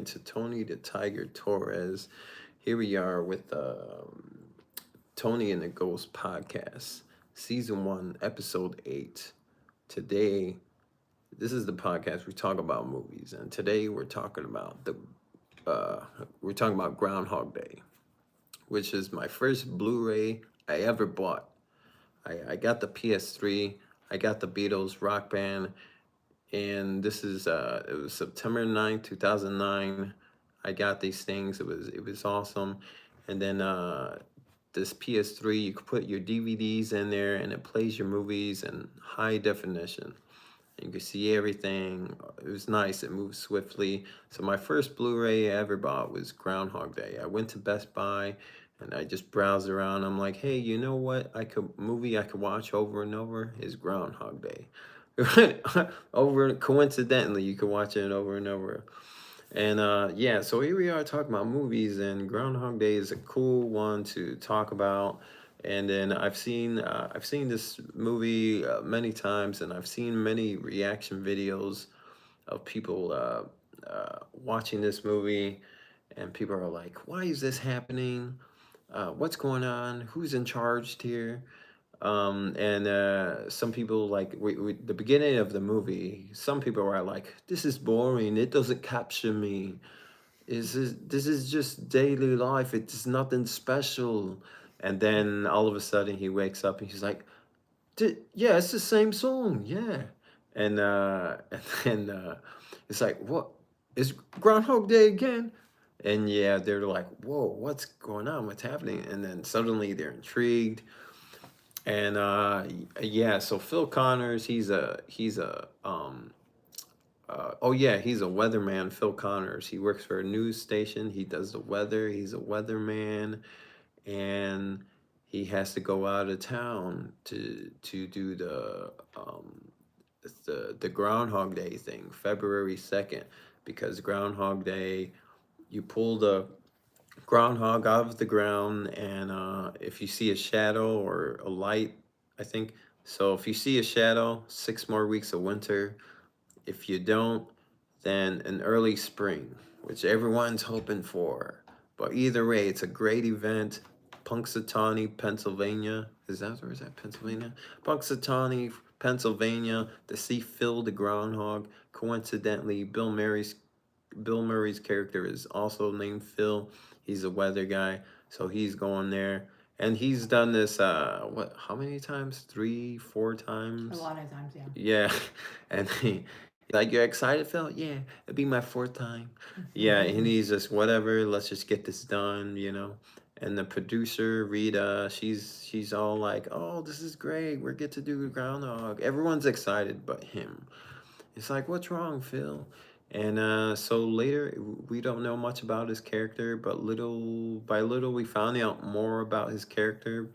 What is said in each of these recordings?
to Tony the Tiger Torres. Here we are with Tony and the Ghost podcast, season 1, episode 8. Today, this is the podcast we talk about movies, and today uh, we're talking about Groundhog Day, which is my first Blu-ray I ever bought. I got the PS3, I got the Beatles Rock Band, and this is it was September 9th, 2009. I got these things. It was awesome. And then this PS3, you could put your DVDs in there and it plays your movies in high definition. And you can see everything. It was nice. It moved swiftly. So my first Blu-ray I ever bought was Groundhog Day. I went to Best Buy and I just browsed around. I'm like, hey, you know what? I could watch over and over is Groundhog Day. Over coincidentally, you could watch it over and over. And yeah, so here we are talking about movies, and Groundhog Day is a cool one to talk about. And then I've seen this movie many times, and I've seen many reaction videos of people watching this movie, and people are like, "Why is this happening? What's going on? Who's in charge here?" And some people like the beginning of the movie. Some people were like, "This is boring. It doesn't capture me. This is just daily life. It's nothing special." And then all of a sudden he wakes up and he's like, Yeah, it's the same song. Yeah." And and then it's like, "What? Is Groundhog Day again?" And yeah, they're like, "Whoa, what's going on? What's happening?" And then suddenly they're intrigued. And yeah, so Phil Connors, he's a weatherman. Phil Connors, he works for a news station. He does the weather. He's a weatherman, and he has to go out of town to do the Groundhog Day thing, February 2nd, because Groundhog Day, you pull the groundhog out of the ground, and if you see a shadow or a light, I think so. If you see a shadow, 6 more weeks of winter. If you don't, then an early spring, which everyone's hoping for. But either way, it's a great event. Punxsutawney, Pennsylvania. Is that Pennsylvania? Punxsutawney, Pennsylvania, to see Phil the Groundhog. Coincidentally, Bill Murray's character is also named Phil. He's a weather guy, so he's going there. And he's done this how many times? 3, 4 A times? lot of times, yeah. Yeah. And he's like, "You're excited, Phil?" "Yeah, it'll be my 4th time." Yeah, and he's just whatever, let's just get this done. And the producer, Rita, she's all like, "Oh, this is great. We're get to do Groundhog." Everyone's excited but him. It's like, "What's wrong, Phil?" And so later, we don't know much about his character, but little by little, we found out more about his character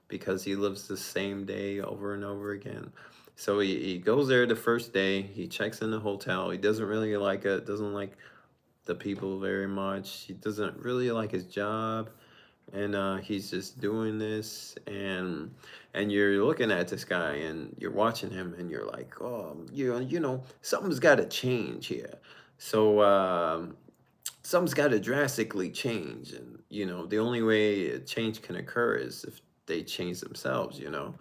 because he lives the same day over and over again. So he goes there the first day, he checks in the hotel. He doesn't really like it, doesn't like the people very much. He doesn't really like his job, and he's just doing this, and you're looking at this guy and you're watching him and you're like, "Oh, something's got to change here." So something's got to drastically change, and the only way a change can occur is if they change themselves. Yeah.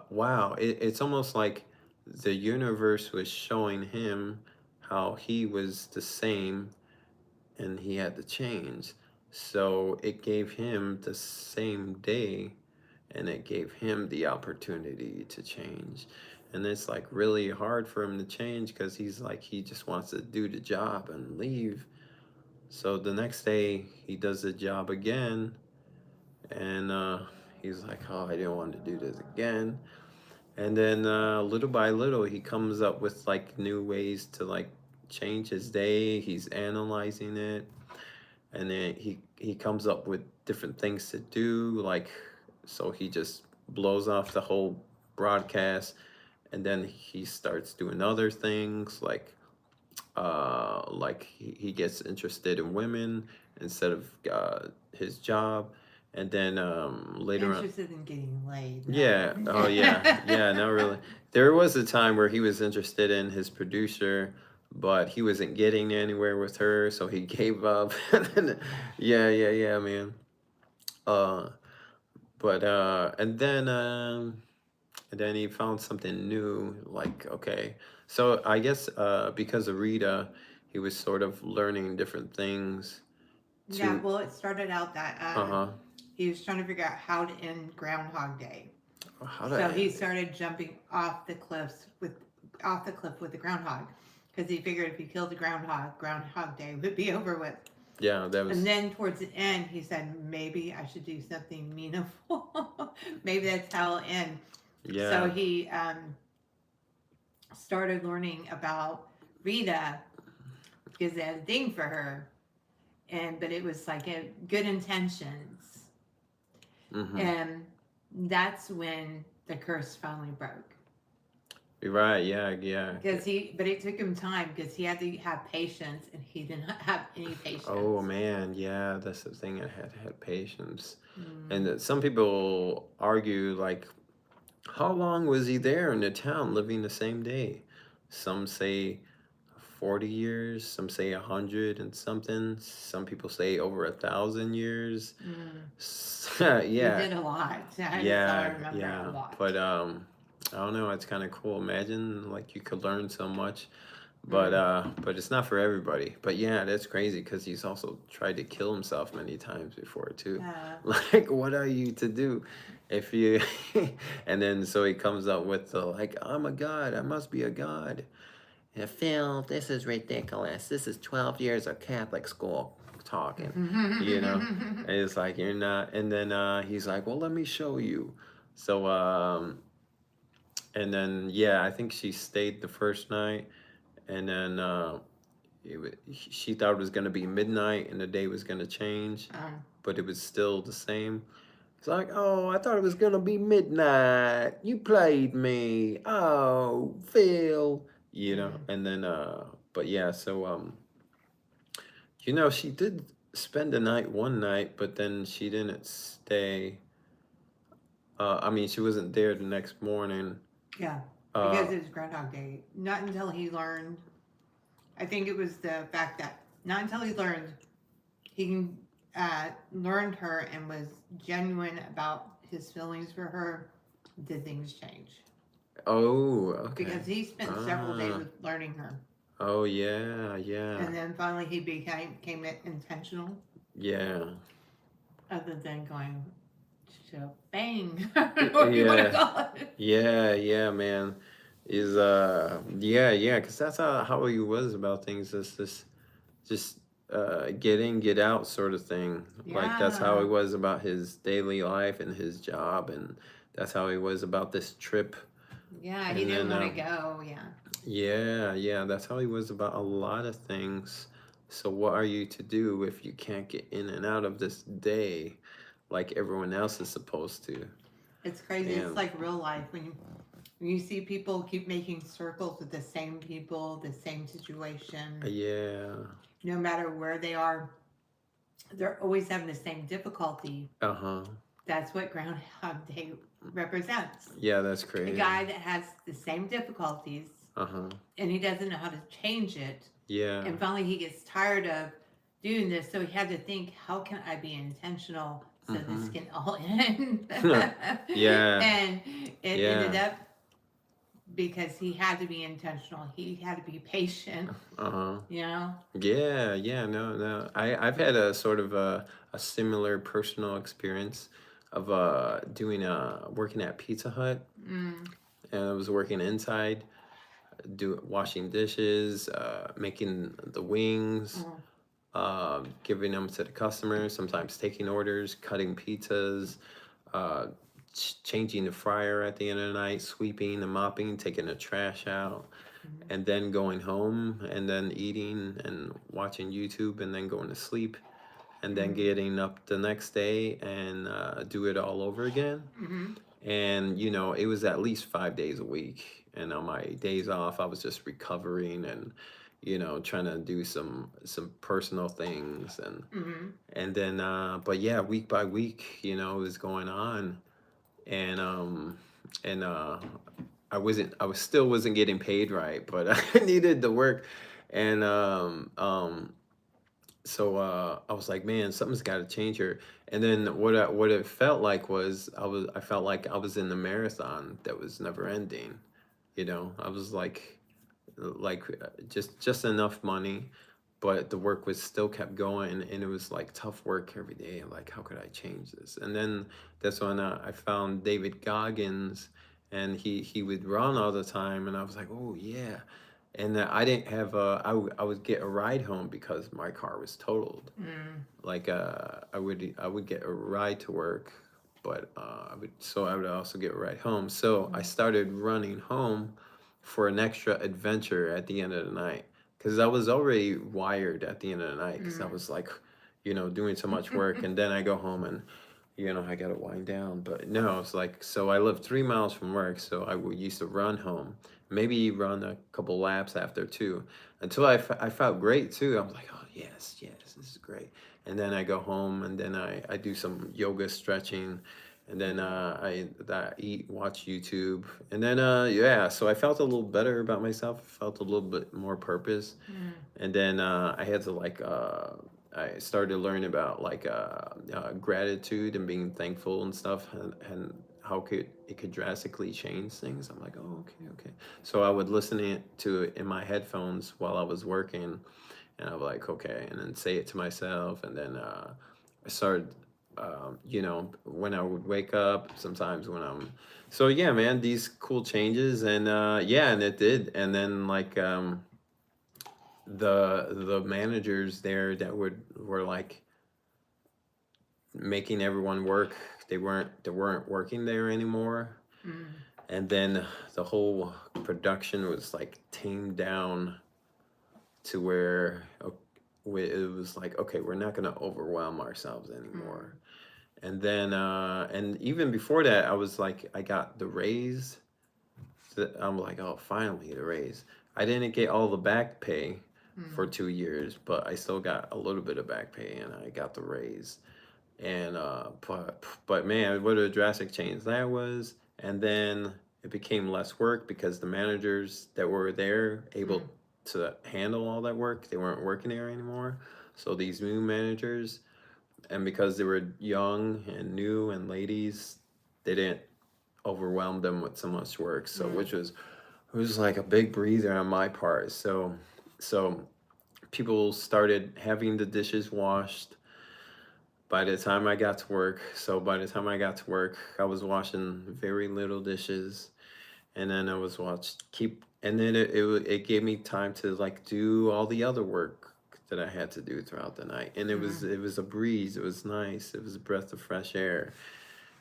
Wow, it's almost like the universe was showing him how he was the same and he had to change. So it gave him the same day, and it gave him the opportunity to change. And it's like really hard for him to change because he's like, he just wants to do the job and leave. So the next day, he does the job again, and he's like, "Oh, I didn't want to do this again." And then little by little, he comes up with like new ways to like change his day. He's analyzing it, and then he comes up with different things to do. Like, so he just blows off the whole broadcast, and then he starts doing other things like he gets interested in women instead of his job, And then later on, Interested in getting laid, yeah, no. oh yeah, yeah, no, really. There was a time where he was interested in his producer, but he wasn't getting anywhere with her, so he gave up. And then, yeah, yeah, yeah, man. Uh, and then he found something new. Like, okay, so I guess because of Rita, he was sort of learning different things. Yeah, To well, it started out that uh-huh. he was trying to figure out how to end Groundhog Day. How to So he end it? started jumping off the cliff with the groundhog because he figured if he killed the groundhog, Groundhog Day would be over with. Yeah, that And was then towards the end, he said, maybe I should do something meaningful. Maybe that's how it'll end. So yeah. he started learning about Rita because they had a thing for her, and but it was like a good intentions, Mm-hmm. and that's when the curse finally broke. You're right. Yeah, yeah. But it took him time because he had to have patience, and he did not have any Oh patience. man, yeah, that's the thing. I had to have patience. Mm. And some people argue like, how long was he there in the town living the same day? Some say 40 years, some say 100 and something. Some people say over 1,000 years. Mm. He Yeah, did a lot. That's all I yeah, remember, a yeah. lot. But I don't know. It's kind of cool. Imagine like you could learn so much, Mm. but it's not for everybody. But yeah, that's crazy because he's also tried to kill himself many times before too. Uh, Like, what are you to do if you? And then so he comes up with the like, I'm a god. I must be a god. And Phil, this is ridiculous. This is 12 years of Catholic school talking, you know? And it's like, you're not. And then he's like, well, let me show you. So, and then, yeah, I think she stayed the first night. And then she thought it was going to be midnight and the day was going to change, um, but it was still the same. It's like, oh, I thought it was going to be midnight. You played me. Oh, Phil. mm. And then, but yeah, so, she did spend the night one night, but then she didn't stay. I mean, she wasn't there the next morning. Yeah, Uh, because it was Groundhog Day. Not until he learned. I think it was the fact that not until he learned he learned her and was genuine about his feelings for her did things change. oh, okay. Because he spent several days Ah, with learning her, oh, yeah, yeah, and then finally he became intentional, yeah. other than going to bang, what do you want to Yeah, call it? yeah, yeah, man. Is yeah, yeah, because that's how he was about things. Just get in, get out sort of thing. Like that's how he Yeah, was about his daily life and his job, and that's how he was about this trip. yeah, he And didn't then want to go. Yeah, yeah, yeah, that's how he was about a lot of things. So what are you to do if you can't get in and out of this day like everyone else is supposed to? it's crazy. It's Man, like real life when you see people keep making circles with the same people, the same situation, yeah. no matter where they are, they're always having the same difficulty. Uh-huh. That's what Groundhog Day represents. Yeah, that's A crazy. guy that has the same difficulties Uh-huh. and he doesn't know how to change it. Yeah. And finally, he gets tired of doing this. So he had to think, how can I be intentional so this Mm-hmm. can all end? Yeah. And it ended Yeah. up because he had to be intentional, he had to be patient, Uh-huh. you know? Yeah, yeah, no, no. I've had a sort of a similar personal experience of doing working at Pizza Hut, Mm, and I was working inside, washing dishes, making the wings, mm, giving them to the customers, sometimes taking orders, cutting pizzas, uh, changing the fryer at the end of the night, sweeping and mopping, taking the trash out, mm, and then going home and then eating and watching YouTube and then going to sleep and then mm, getting up the next day and do it all over again. mm-hmm. And it was at least 5 days a week. And on my days off, I was just recovering and trying to do some personal things, Mm-hmm. and then but yeah, week by week, it was going on, and and I was still wasn't getting paid right, but I needed the work, and so I was like, man, something's got to change here. And then what it felt like was I felt like I was in the marathon that was never ending. I was like just enough money, but the work was still kept going, and it was like tough work every day. I'm like, how could I change this? And then that's when I found David Goggins, and he would run all the time, and I was like, oh yeah. And I didn't have I would get a ride home because my car was totaled. Mm. Like I would get a ride to work, but I would also get a ride home. So I Mm. started running home for an extra adventure at the end of the night, because I was already wired at the end of the night, because I Mm. was like, doing so much work, and then I go home and I gotta wind down. But no, it's like, so I live 3 miles from work, so I would used to run home, maybe run a couple laps after too, until I felt great too. I was like, oh yes, yes, this is great. And then I go home, and then I do some yoga stretching, and then I eat, watch YouTube, and then yeah, so I felt a little better about myself. I felt a little bit more purpose, Mm. and then I had to like I started learning about like gratitude and being thankful and stuff, and how it could drastically change things. I'm like, oh, okay, okay. So I would to it in my headphones while I was working, and I was like, okay, and then say it to myself, and then I started. When I would wake up, sometimes when I'm, so yeah, man, these cool changes, and yeah, and it did, and then like the managers there that were like making everyone work, they weren't working there anymore, Mm. and then the whole production was like tamed down to where it was like, okay, we're not going to overwhelm ourselves Mm. anymore. And then and even before that, I was like, I got the raise. So I'm like, oh, finally the raise. I didn't get all the back pay for Mm. 2 years, but I still got a little bit of back pay, and I got the raise. And but man, what a drastic change that was. And then it became less work because the managers that were there able Mm. to handle all that work, they weren't working there anymore. So these new managers, and because they were young and new and ladies, they didn't overwhelm them with so much work. So Mm. which was it was like a big breather on my part. So people started having the dishes washed by the time I got to work. So by the time I got to work, I was washing very little dishes, and then I was and then it gave me time to like do all the other work that I had to do throughout the night, and Mm. it was a breeze. It was nice. It was a breath of fresh air,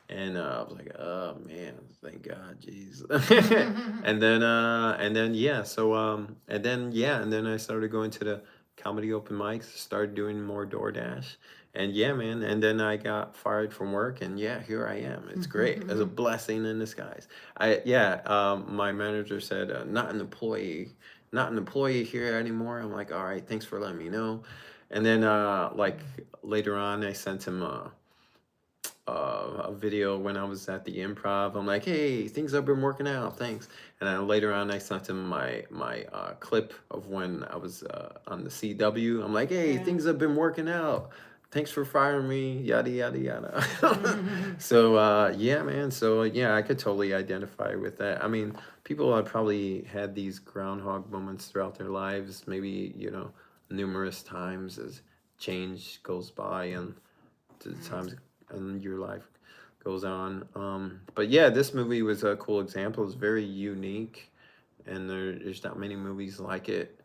and I was like, oh man, thank God, jeez. And then yeah, so and then yeah, and then I started going to the comedy open mics, started doing more DoorDash, and yeah, man, and then I got fired from work, and yeah, here I am. It's great. It's a blessing in disguise. My manager said, not an employee here anymore. I'm like, all right, thanks for letting me know. And then like later on, I sent him a video when I was at the improv. I'm like, hey, things have been working out, thanks. And then later on, I sent him my clip of when I was on the CW. I'm like, hey, Yeah. things have been working out. Thanks for firing me, yada yada yada. Mm. So yeah, man. So yeah, I could totally identify with that. I mean, people have probably had these groundhog moments throughout their lives, maybe numerous times as change goes by and to the times and your life goes on. But yeah, this movie was a cool example. It's very unique, and there's not many movies like it.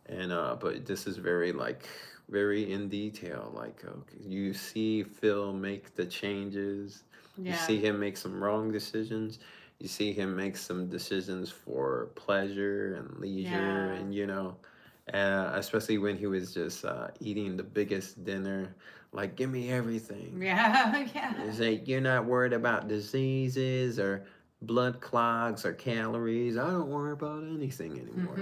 And but this is very like very in detail. Like okay, you see Phil make the changes. You Yeah. see him make some wrong decisions. You see him make some decisions for pleasure and leisure, Yeah. and especially when he was just eating the biggest dinner. Like, give me everything. Yeah. Yeah. It's like you're not worried about diseases or blood clogs or calories. I don't worry about anything anymore.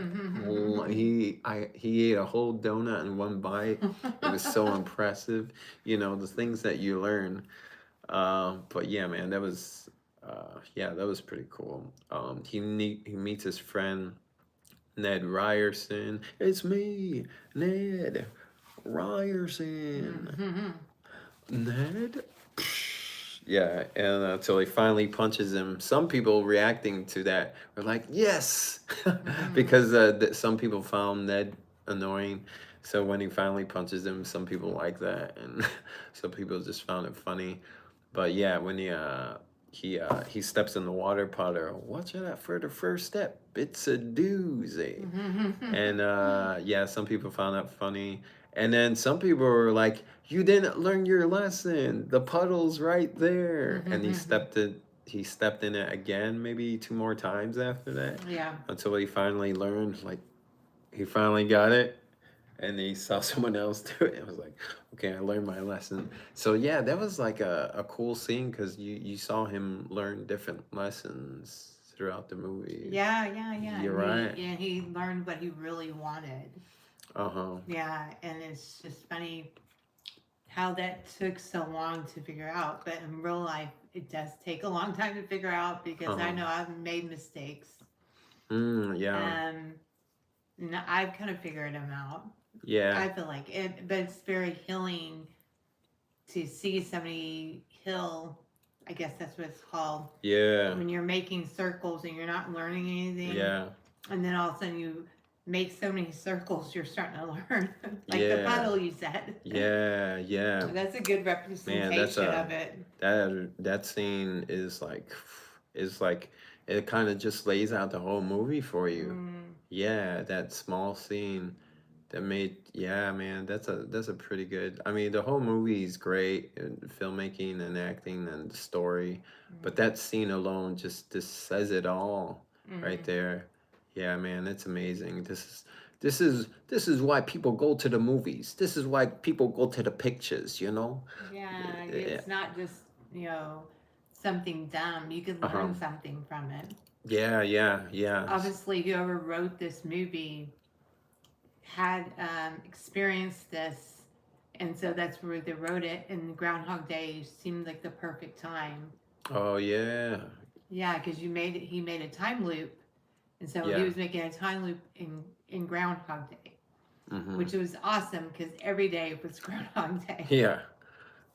he ate a whole donut in one bite. It was so impressive. The things that you learn. But yeah, man, that was pretty cool. He meets his friend Ned Ryerson. It's me, Ned Ryerson. Mhm. Ned. Yeah, and until he finally punches him. Some people reacting to that were like, "Yes," Mhm. because some people found Ned annoying. So when he finally punches him, some people like that, and some people just found it funny. But yeah, when he steps in the water puddle, watch out for the first step. It's a doozy. And yeah, some people found that funny. And then some people were like, "You didn't learn your lesson. The puddle's right there." And he stepped in it again, maybe two more times after that, Yeah. until he finally learned. Like he finally got it, and he saw someone else do it. I was like, "Okay, I learned my lesson." So yeah, that was like a cool scene because you saw him learn different lessons throughout the movie. Yeah, yeah, yeah. You're And right. he learned what he really wanted. Uh-huh. Yeah, and it's just funny how that took so long to figure out. But in real life, it does take a long time to figure out because I Uh-huh. know I've made mistakes. Yeah. Um, and I've kind of figured them out. Yeah. I feel like it, but it's very healing to see somebody heal. I guess that's what it's called Yeah. when you're making circles and you're not learning anything, Yeah. and then all of a sudden you make so many circles, you're starting to learn. Like the Yeah. puddle you said. Yeah. Yeah. That's a good Man, that's representation a of it. that scene is like it kind of just lays out the whole movie for you. Mm, Yeah, that small scene that made yeah, man, that's a pretty good. I mean, the whole movie is great, filmmaking and acting and the story, but mm, that scene alone just says it all right mm. there. Yeah, man, it's amazing. This is why people go to the movies. This is why people go to the pictures. Yeah, Yeah. it's not just, you know, something dumb. You can Uh-huh. learn something from it. Yeah, yeah, yeah. Obviously, whoever wrote this movie had experienced this, and so that's where they wrote it. And Groundhog Day seemed like the perfect time. Oh yeah. Yeah, because he made a time loop, and so he Yeah. was making a time loop in Groundhog Day, Mm-hmm. which was awesome because every day was Groundhog Day. Yeah.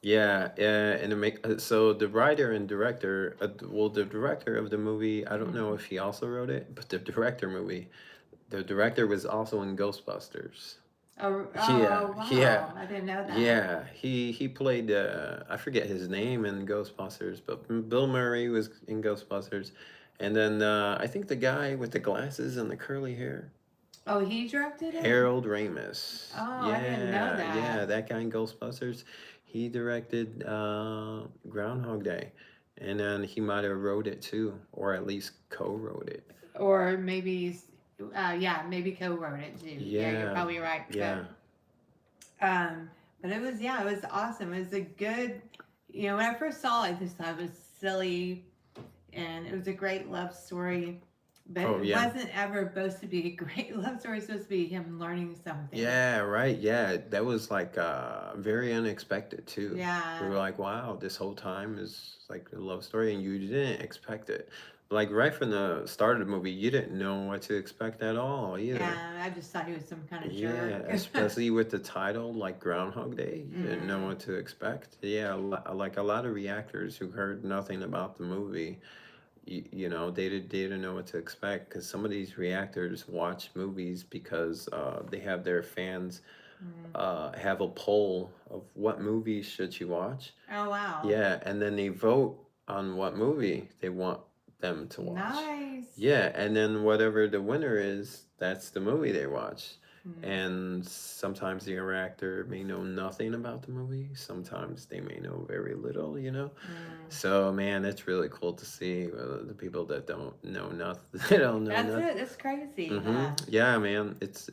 Yeah, and so the writer and director, well, the director of the movie, I don't know Mhm. if he also wrote it, but the director was also in Ghostbusters. Oh, Yeah, oh, yeah, wow! I didn't know that. yeah. He played I forget his name in Ghostbusters, but Bill Murray was in Ghostbusters, and then I think the guy with the glasses and the curly hair. Oh, he directed it. Harold Ramis. Oh, I didn't know Yeah, yeah, that. that guy in Ghostbusters. He directed Groundhog Day. And then he might have wrote it too, or at least co-wrote it. Or maybe, yeah, maybe co-wrote it too. Yeah, you're Yeah, probably right. yeah, Um, but it was, yeah, it was awesome. It was a good, when I first saw it, I just thought it was silly, and it was a great love story. But oh it yeah, wasn't ever supposed to be a great love story. It's supposed to be him learning something. yeah, right, yeah. That was like very unexpected too. We Yeah, were like, wow, this whole time is like a love story, and you didn't expect it. Like right from the start of the movie, you didn't know what to expect at all either. yeah. I just thought he was some kind of Yeah, jerk. especially with the title like Groundhog Day, you didn't know Mm, what to expect. Yeah, like a lot of reactors who heard nothing about the movie, they didn't know what to expect because some of these reactors watch movies because they have their fans mm. have a poll of what movies should you watch. Oh wow, Yeah, and then they vote on what movie they want them to watch. nice. Yeah, and then whatever the winner is, that's the movie they watch. Mm, And sometimes the interactor may know nothing about the movie. Sometimes they may know very little. mm. So man, it's really cool to see the people that don't know nothing. They don't know That's nothing. it. That's crazy, Mm-hmm. huh? Yeah, man, it's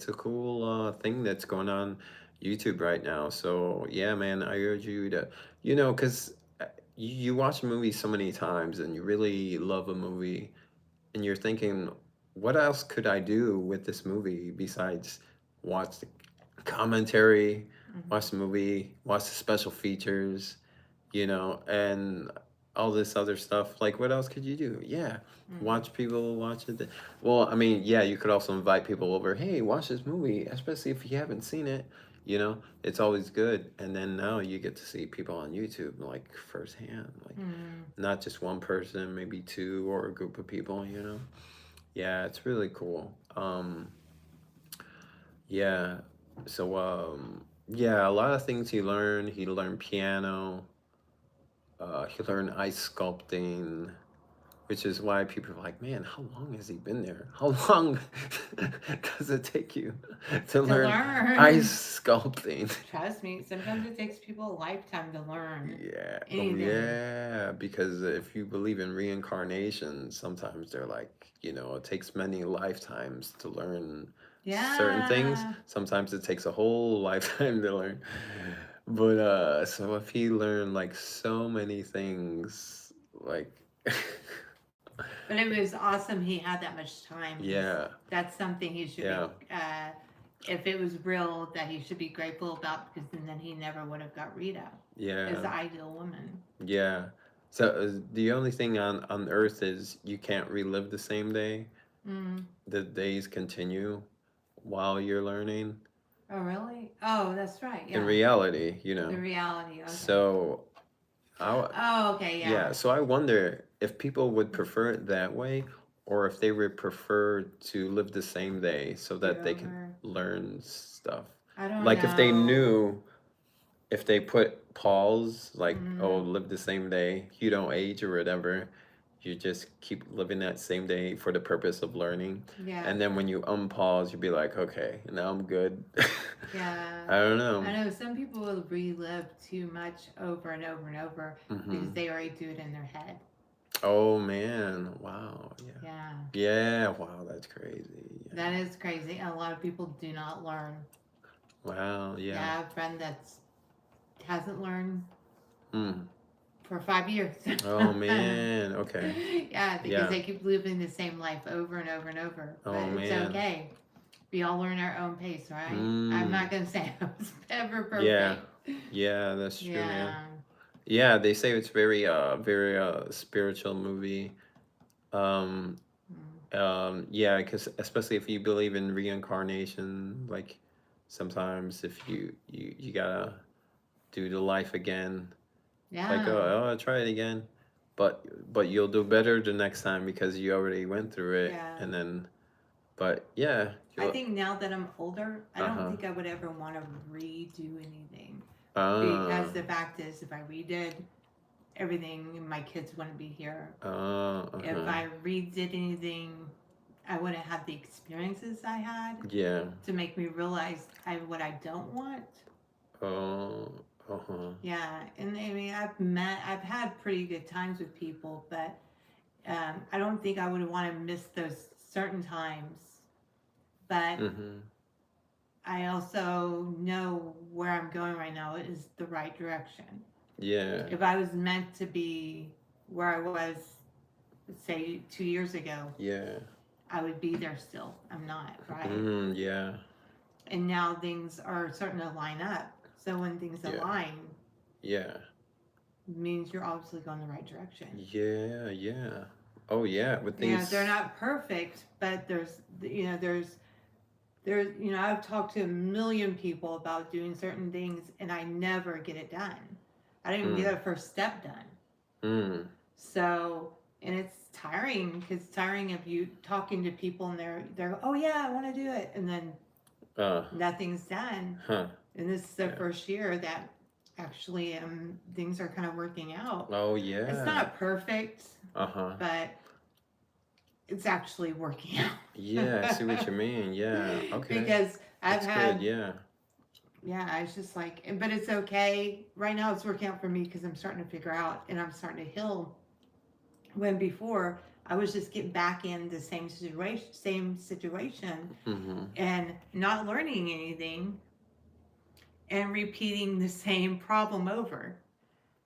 a cool thing that's going on YouTube right now. So yeah, man, I urge you to, because you watch a movie so many times and you really love a movie, and you're thinking, what else could I do with this movie besides watch the commentary, watch the movie, watch the special features, and all this other stuff. Like, what else could you do? Yeah, Mm-hmm. watch people watch it. Well, I mean, yeah, you could also invite people over. Hey, watch this movie, especially if you haven't seen it. It's always good. And then now you get to see people on YouTube like firsthand, like Mm-hmm. not just one person, maybe two or a group of people. Yeah, it's really cool. Yeah. So yeah, a lot of things he learned. He learned piano. He learned ice sculpting, which is why people are like, man, how long has he been there? How long does it take you to To learn learn. ice sculpting? Trust me, sometimes it takes people a lifetime to learn Yeah. Oh, anything. yeah. Because if you believe in reincarnation, sometimes they're like, it takes many lifetimes to learn certain things. Yeah. Sometimes it takes a whole lifetime to learn. But so if he learned like so many things, like But it was awesome he had that much time. yeah, That's something he should be, yeah, if it was real, that he should be grateful about, because then he never would have got Rita as yeah, the ideal woman. yeah. So the only thing on Earth is you can't relive the same day. Mm. The days continue while you're learning. Oh, really? Oh, that's right. In Yeah. reality, The reality. Okay. So I Oh, okay. Yeah. yeah, so I wonder if people would prefer it that way or if they would prefer to live the same day so Do that they can over. learn stuff. I don't Like if they know. knew, if they put pause, like, oh, Mm, live the same day, you don't age or whatever, you just keep living that same day for the purpose of learning. yeah. And then when you unpause, you'd be like, okay, now I'm good. Yeah. I don't know. I know some people will relive too much over and over and over because Hmm. they already do it in their head. Oh man, wow, yeah. Yeah. Yeah, wow, that's crazy. Yeah. That is crazy. And a lot of people do not learn. Wow, Yeah, I yeah. have a friend that hasn't learned Mm. for 5 years. Oh man, okay. Yeah, because Yeah. they keep living the same life over and over and over. But Oh it's man. okay. We all learn our own pace, right? I'm Mm. not gonna say I was ever Yeah. perfect. Yeah, that's true, man. Yeah. Yeah, they say it's very spiritual movie. Um Mm. yeah, because especially if you believe in reincarnation, like sometimes if you gotta do the life again, like Yeah. oh, I'll try it again, but you'll do better the next time because you already went through it, Yeah. and then but yeah, I you'll think now that I'm older, I don't uh-huh. think I would ever want to redo anything. Because Ah, the fact is, if I redid everything, my kids wouldn't be here. If uh-huh. I redid anything, I wouldn't have the experiences I had Yeah. to make me realize what I don't want. Oh, uh-huh. Yeah, and I mean, I've had pretty good times with people, but I don't think I would want to miss those certain times. But Mm-hmm. I also know where I'm going right now is the right direction. Yeah. If I was meant to be where I was, let's say 2 years ago, Yeah. I would be there still. I'm not, right? Mm, yeah. And now things are starting to line up. So when things Yeah. align, Yeah. means you're obviously going the right direction. Yeah, yeah. Oh yeah, with They're things. not perfect, but I've talked to a million people about doing certain things, and I never get it done. I don't even get Mm, that first step done. mm, So, and it's tiring because it's tiring of you talking to people and they're oh yeah, I want to do it, and then uh, nothing's done. huh. And this is the Yeah. first year that actually things are kind of working out. Oh It's yeah. not perfect, Uh-huh. but it's actually working out. Yeah, I see what you mean. Yeah. Okay. Because I've That's good. had, Yeah. yeah, I was just like, but it's okay. Right now it's working out for me because I'm starting to figure out and I'm starting to heal. When before I was just getting back in the same situation Mm-hmm. and not learning anything and repeating the same problem over.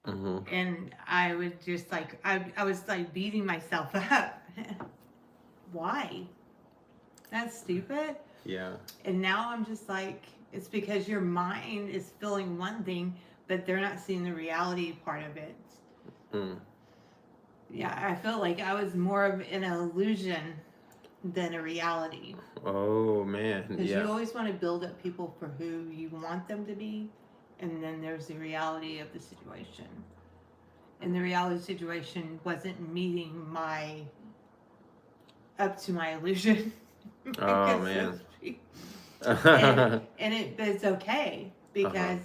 Mm-hmm. And I would just like, I was like beating myself up. Why? That's stupid. Yeah. And now I'm just like, it's because your mind is feeling one thing, but they're not seeing the reality part of it. Mm. Yeah, I felt like I was more of an illusion than a reality. Oh man. Because you Yeah. always want to build up people for who you want them to be, and then there's the reality of the situation. And the reality situation wasn't meeting my up to my illusion. I Oh guess so to man. speak. and Uh-huh. but it's okay because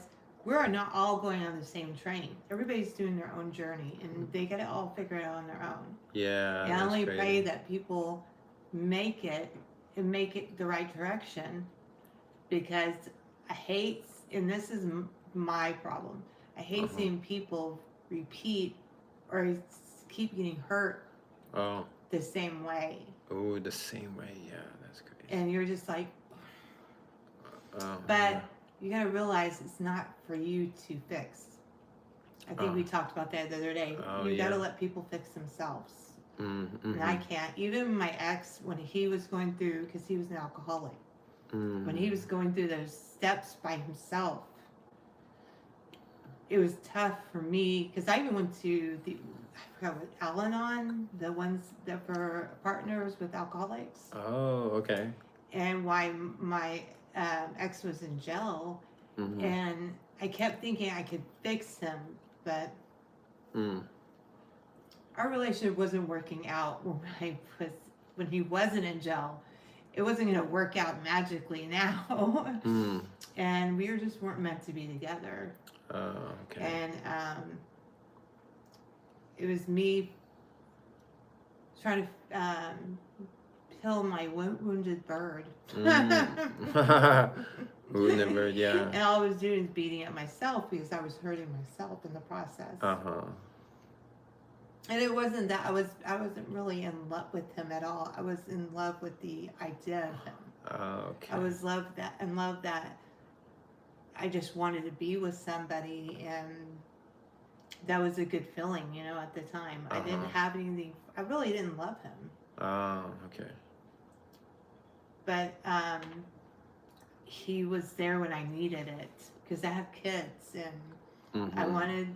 we're not all going on the same train. Everybody's doing their own journey, and they got it all figured out on their own. Yeah, And I that's only pray crazy. that people make it and make it the right direction because I hate, and this is my problem. I hate Uh-huh. seeing people repeat or keep getting hurt Oh. the same way, Oh, the same way. Yeah, that's crazy. and you're just like, Oh, but yeah. you gotta realize it's not for you to fix. I think Oh. we talked about that the other day. Oh, You gotta yeah. let people fix themselves. And Mm-hmm. I can't. Even my ex, when he was going through, because he was an alcoholic, when he Mm. was going through those steps by himself, it was tough for me because I even went to I forgot what, Al Anon, the ones that for partners with alcoholics. Oh, okay. And why my ex was in jail. Mm-hmm. And I kept thinking I could fix him, but Mm. our relationship wasn't working out when he wasn't in jail. It wasn't going to work out magically now. Mm. And we just weren't meant to be together. Okay. And it was me trying to kill my wounded bird. Mm. Wounded bird, yeah. And all I was doing is beating at myself because I was hurting myself in the process. Uh-huh. And it wasn't that I wasn't really in love with him at all. I was in love with the idea of him. Okay. I was in love that I just wanted to be with somebody, and that was a good feeling, at the time. I didn't have anything. I really didn't love him. Oh, okay. But he was there when I needed it because I have kids, and I wanted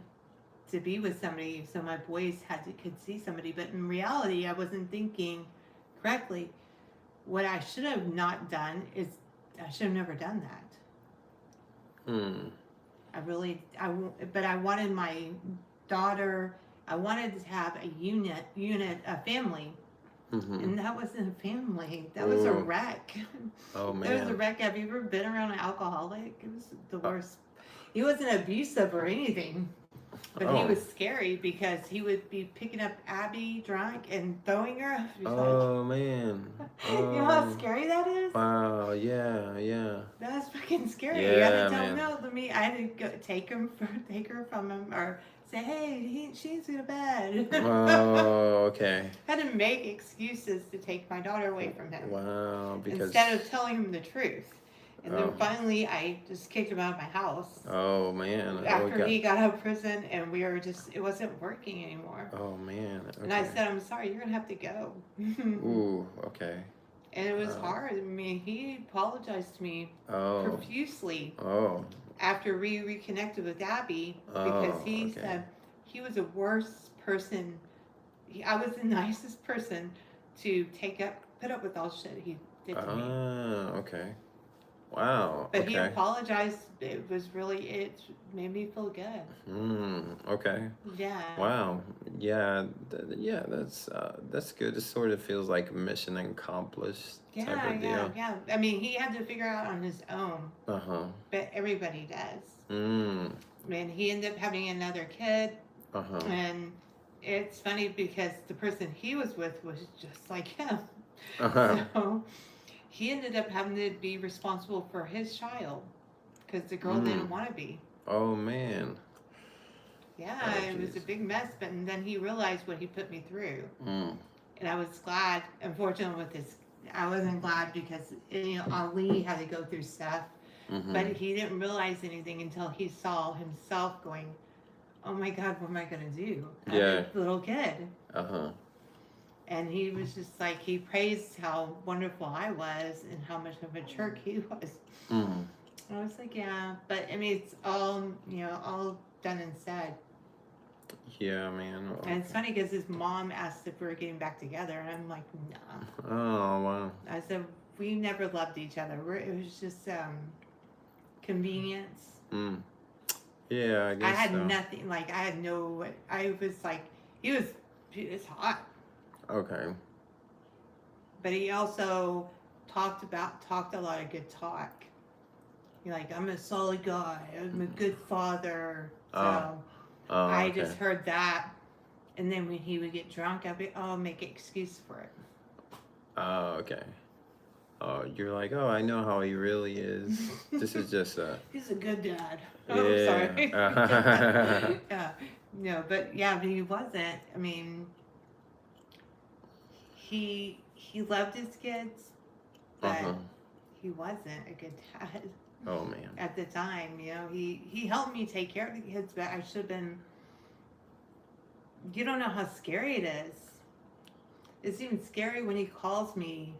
to be with somebody so my boys could see somebody. But in reality, I wasn't thinking correctly. What I should have not done is I should have never done that. Mm. But I wanted my daughter. I wanted to have a family. Mm-hmm. And that wasn't a family. That was a wreck. Oh man. That was a wreck. Have you ever been around an alcoholic? It was the worst. He wasn't abusive or anything, but he was scary because he would be picking up Abby drunk and throwing her. Oh man. You know how scary that is? Wow. Yeah. Yeah. That's fucking scary. Yeah, You had to tell man. him no to me. I had to go take her from him, or say, hey, she needs to go to bed. Oh, okay. I had to make excuses to take my daughter away from him. Wow. Because instead of telling him the truth. And then finally, I just kicked him out of my house. Oh man. After he got out of prison, and it wasn't working anymore. Oh man. Okay. And I said, I'm sorry, you're going to have to go. Ooh. Okay. And it was hard. I mean, he apologized to me profusely after we reconnected with Abby because he said he was the worst person. I was the nicest person to put up with all the shit he did to me. Okay. Wow. But he apologized. It made me feel good. Okay. Yeah. Wow. Yeah. Yeah. That's good. It sort of feels like mission accomplished type of deal. Yeah. I mean, he had to figure out on his own. But everybody does. And he ended up having another kid. And it's funny because the person he was with was just like him. So he ended up having to be responsible for his child because the girl didn't want to be. Oh man. Yeah, it was a big mess, but then he realized what he put me through. And I was glad. Unfortunately, I wasn't glad because Ali had to go through stuff, but he didn't realize anything until he saw himself going, "Oh my God, what am I gonna do?" I'm a little kid. And he was just like, he praised how wonderful I was and how much of a jerk he was. Mm. I was like, yeah, but I mean, it's all, all done and said. Yeah, man. And it's funny because his mom asked if we were getting back together, and I'm like, nah. Oh, wow. I said, we never loved each other. It was just convenience. Mm. Yeah, I I guess had so. nothing, like, I had no, I was like, he was hot. Okay. But he also talked a lot of good talk. You're like, I'm a solid guy. I'm a good father. Oh. So Oh, I okay. just heard that. And then when he would get drunk, I'd be, oh, make an excuse for it. Oh, okay. Oh, you're like, oh, I know how he really is. This is just a. He's a good dad. Oh, sorry. Yeah. Yeah. No, but yeah, but he wasn't. I mean, he loved his kids, but Uh-huh. he wasn't a good dad Oh, man. at the time. He helped me take care of the kids, but I should have been. You don't know how scary it is. It's even scary when he calls me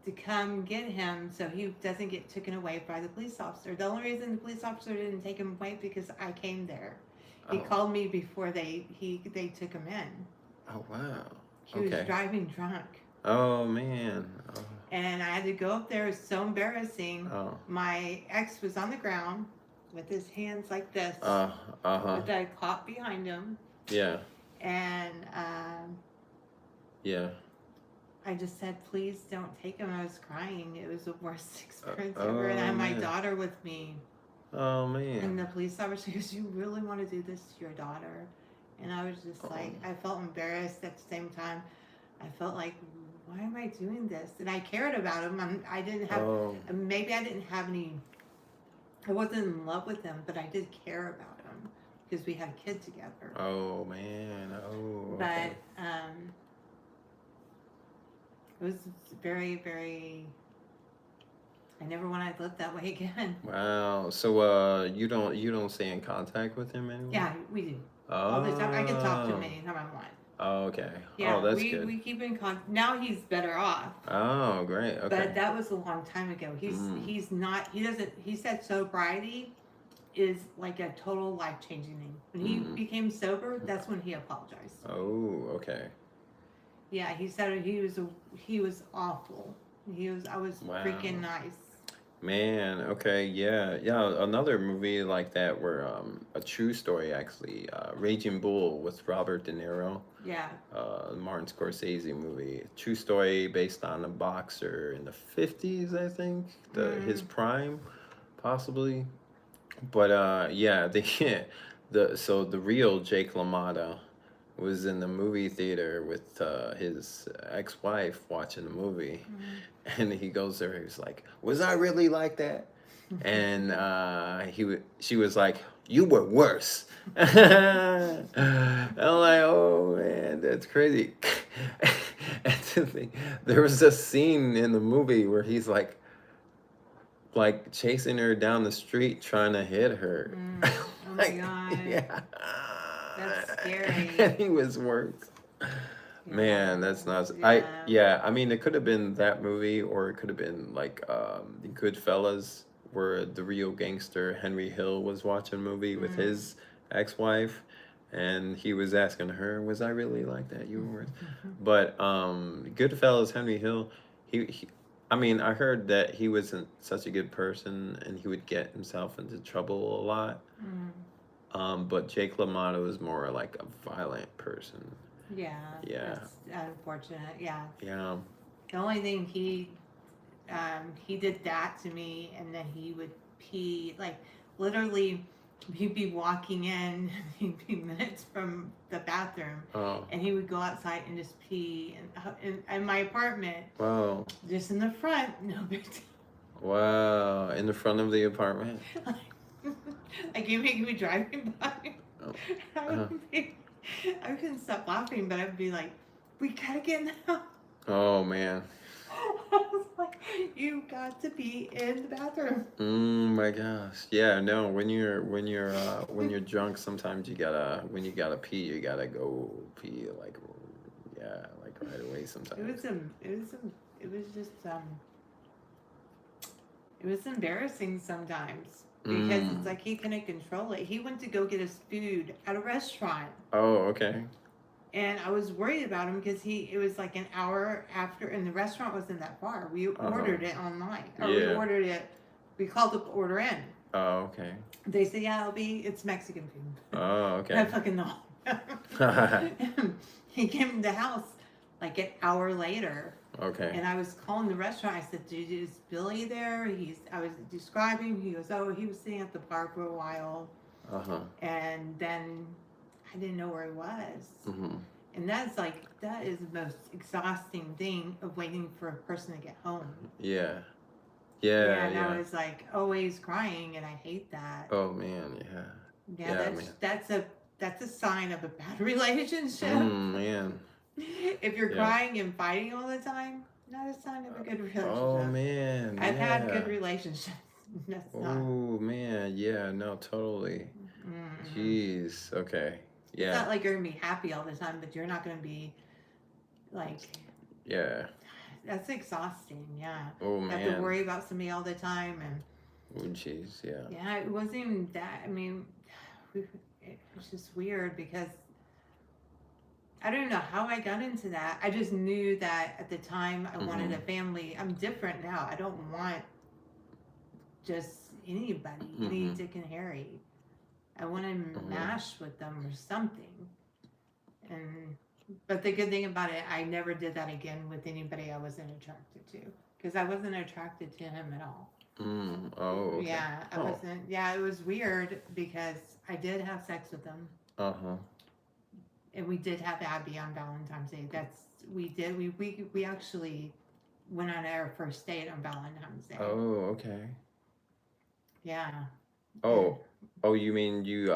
to come get him so he doesn't get taken away by the police officer. The only reason the police officer didn't take him away because I came there. He Oh. called me before they took him in. Oh, wow. He was Okay. driving drunk. Oh, man. Oh. And I had to go up there. It was so embarrassing. Oh. My ex was on the ground with his hands like this. Uh-huh. With a cop behind him. Yeah. And Yeah. I just said, please don't take him. I was crying. It was the worst experience Oh, ever. And I had my man. daughter with me. Oh, And man. the police officer goes, you really want to do this to your daughter? And I was just like, I felt embarrassed at the same time. I felt like, why am I doing this? And I cared about him. I didn't have, Oh. maybe I didn't have any, I wasn't in love with him, but I did care about him because we had a kid together. Oh, man. Oh, But okay. it was very, very, I never want to live that way again. Wow. So, you don't stay in contact with him anymore? Yeah, we do. Oh. All the time. I can talk to him anytime I want. Oh, okay. Yeah, Oh, that's we good. keep in contact. Now he's better off. Oh, great. Okay. But that was a long time ago. He's not, he doesn't, he said sobriety is like a total life-changing thing. When he became sober, that's when he apologized. Oh, okay. Yeah, he said he was awful. I was Wow. freaking nice. Man, okay, yeah. Yeah, another movie like that where a true story actually, Raging Bull with Robert De Niro. Yeah. Martin Scorsese movie. True story based on a boxer in the 50s, I think. His prime, possibly. But yeah, the real Jake LaMotta was in the movie theater with his ex-wife watching the movie, and he goes there. He's like, "Was I really like that?" And she was like, "You were worse." I'm like, "Oh man, that's crazy." And the thing, there was a scene in the movie where he's like chasing her down the street trying to hit her. Oh my god. Yeah. That's scary. And he was worse. Man, that's not. I mean, it could have been that movie, or it could have been like Goodfellas, where the real gangster Henry Hill was watching a movie with his ex-wife, and he was asking her, "Was I really like that? You were." But Goodfellas, Henry Hill, he I mean, I heard that he wasn't such a good person, and he would get himself into trouble a lot. But Jake LaMotta was more like a violent person. Yeah. Yeah. That's unfortunate. Yeah. Yeah. The only thing he did that to me, and then he would pee, like literally he'd be walking in, he'd be minutes from the bathroom, Oh. and he would go outside and just pee in my apartment. Wow. Just in the front, no big deal. Wow. In the front of the apartment. Like you make me driving by. Oh. I couldn't stop laughing, but I'd be like, "We gotta get in the house." Oh man. I was like, "You got to be in the bathroom." My gosh. Yeah. No. When you're when you gotta pee, you gotta go pee like right away It sometimes. was it was just it was embarrassing sometimes because it's Mm. like he couldn't control it. He went to go get his food at a restaurant, Oh, okay. and I was worried about him because he it was like an hour after, and the restaurant wasn't that far. We Uh-huh. ordered it online, or we Yeah. ordered it. We called the order in. Oh, okay. They said, "Yeah, it's Mexican food." Oh, I okay. fucking know. He came to the house like an hour later, Okay. and I was calling the restaurant. I said, "Dude, is Billy there?" I was describing. He goes, "Oh, he was sitting at the bar for a while, Uh-huh. and then I didn't know where he was." Mm-hmm. And that is the most exhausting thing of waiting for a person to get home. Yeah. Yeah, Yeah, and I yeah. was like always crying, and I hate that. Oh man, yeah. Yeah, Yeah, man. that's a sign of a bad relationship. Man. If you're Yeah. crying and fighting all the time, not a sign of a good Oh relationship. man, I've had good yeah. relationships. That's not. Oh man, yeah, no, totally. Mm-mm. Jeez. Okay. It's Yeah. not like you're gonna be happy all the time, but you're not gonna be like. Yeah. That's exhausting. Yeah, Oh have to man. worry about somebody all the time, and Oh jeez, yeah. yeah, it wasn't even that. I mean, it was just weird because I don't know how I got into that. I just knew that at the time I wanted Mm-hmm. a family. I'm different now. I don't want just anybody, any Mm-hmm. Dick and Harry. I want to Mm-hmm. mash with them or something. And but the good thing about it, I never did that again with anybody I wasn't attracted to because I wasn't attracted to him at all. Mm. Oh, okay. Yeah, I Oh. wasn't. Yeah, it was weird because I did have sex with him, Uh-huh. and we did have Abby on Valentine's Day. That's we did. We actually went on our first date on Valentine's Day. Oh, okay. Yeah, and Oh. Oh, you mean you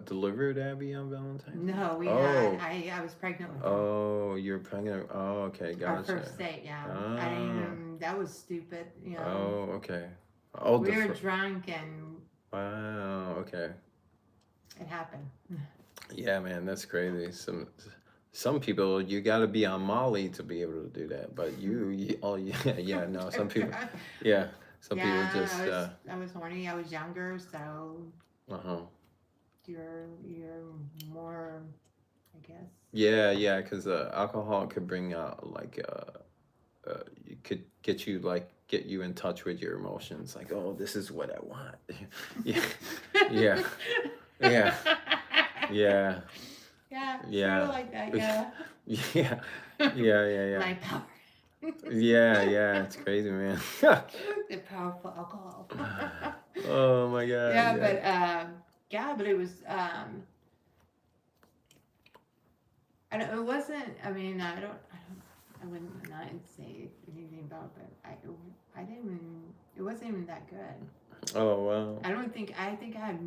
delivered Abby on Valentine's Day? no, we had. Oh. I was pregnant with him. Oh, you're pregnant. Oh, okay, Our gotcha. first date. Yeah, I didn't Ah. even. That was stupid. You know, Oh, okay. Oh, we were drunk and wow. Okay. it happened. Yeah, man, that's crazy. Some people you got to be on Molly to be able to do that, but oh yeah, yeah, no, some people, yeah, some people Yeah, just I was horny. I was younger, so uh-huh. you're more, I guess. Yeah, yeah, because alcohol could bring out like it could get you in touch with your emotions, like, oh, this is what I want. Yeah, yeah, yeah, yeah, Yeah, sort of yeah, like that. Yeah. yeah, yeah, yeah, yeah. My power. Yeah, yeah, it's crazy, man. The powerful alcohol. Oh my God, Yeah, yeah. but yeah, but it was I don't, it wasn't. I mean, I wouldn't not say anything about, it, but I didn't. Even, it wasn't even that good. Oh wow. I don't think. I think I had.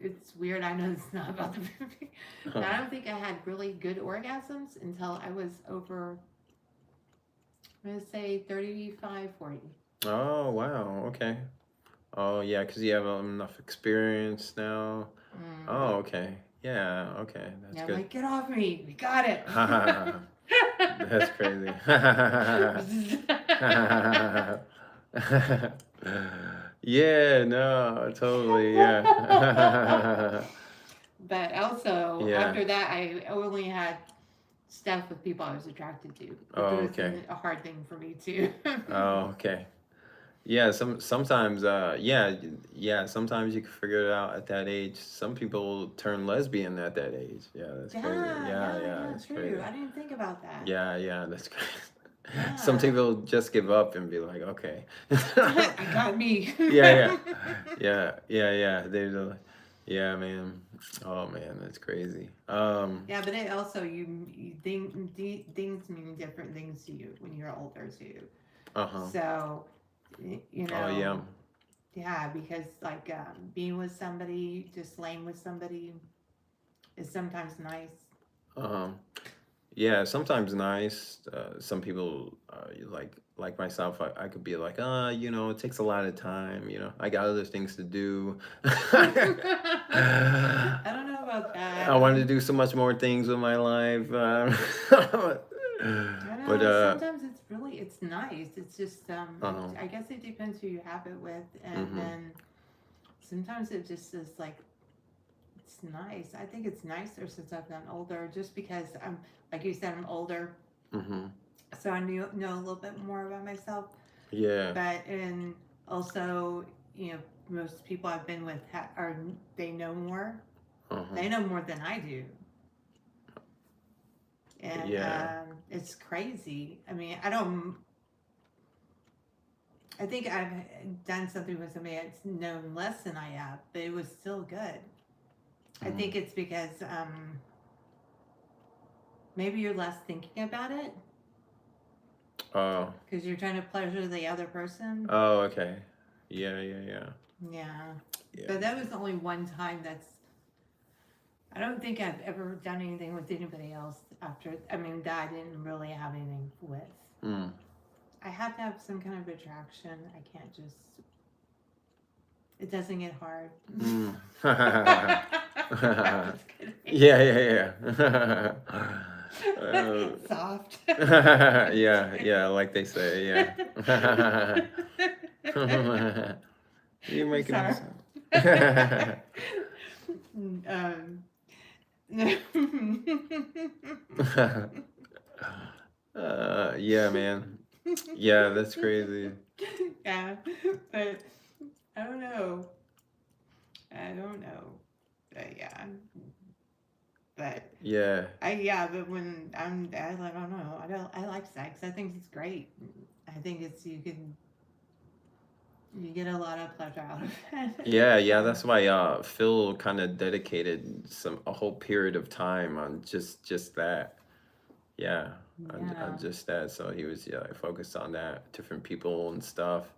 It's weird. I know it's not about the movie, but Huh. I don't think I had really good orgasms until I was over. I'm gonna say 35, 40. Oh wow. Okay. Oh yeah, because you have enough experience now. Mm. Oh okay. Yeah. Okay. That's Yeah, I'm good. like, get off me. We got it. That's crazy. Yeah. No. Totally. Yeah. But also, Yeah. after that, I only had stuff with people I was attracted to. But Oh there was okay. a hard thing for me too. Oh okay. Yeah, sometimes yeah, sometimes you can figure it out at that age. Some people turn lesbian at that age. Yeah, that's crazy. Yeah, Yeah, yeah, yeah, yeah, that's true. crazy. I didn't think about that. Yeah, yeah, that's crazy. Some Yeah. people just give up and be like, okay. I got me. Yeah, yeah. Yeah, yeah, yeah. Yeah, man. Oh man, that's crazy. Yeah, but it also you think things mean different things to you when you're older too. Uh-huh. So, you Oh know, yeah. yeah, because like being with somebody, just laying with somebody is sometimes nice. Uh-huh. Yeah, sometimes nice. Some people, like myself, I could be like, it takes a lot of time. I got other things to do. I don't know about I that. wanted to do so much more things with my life. I But know sometimes it's nice. It's just uh, I guess it depends who you have it with, and mm-hmm, then sometimes it just is like it's nice. I think it's nicer since I've gotten older, just because I'm like you said I'm older, mm-hmm, so I know a little bit more about myself. yeah, But and also most people I've been with are they know more. uh-huh, They know more than I do, and yeah, it's crazy. I mean, I don't. I think I've done something with somebody that's known less than I have, but it was still good. I mm, think it's because maybe you're less thinking about it oh, because you're trying to pleasure the other person. oh, okay, yeah, yeah, yeah, Yeah, yeah, but that was only one time. I don't think I've ever done anything with anybody else after. I mean, that I didn't really have anything with. mm, I have to have some kind of attraction. I can't just. It doesn't get hard. mm. I'm just kidding. Yeah, yeah, yeah. uh, Soft. I'm just yeah, kidding. yeah, like they say, yeah. You I'm making me sorry. sound. um, Yeah, man. Yeah, that's crazy. yeah, but I don't know. I don't know. Yeah, but Yeah, but when I don't know. I like sex. I think it's great. I think it's you get a lot of pleasure out of it. yeah, yeah. So That's why Phil kind of dedicated a whole period of time on just that. Yeah, on yeah. just that. So he was focused on that, different people and stuff,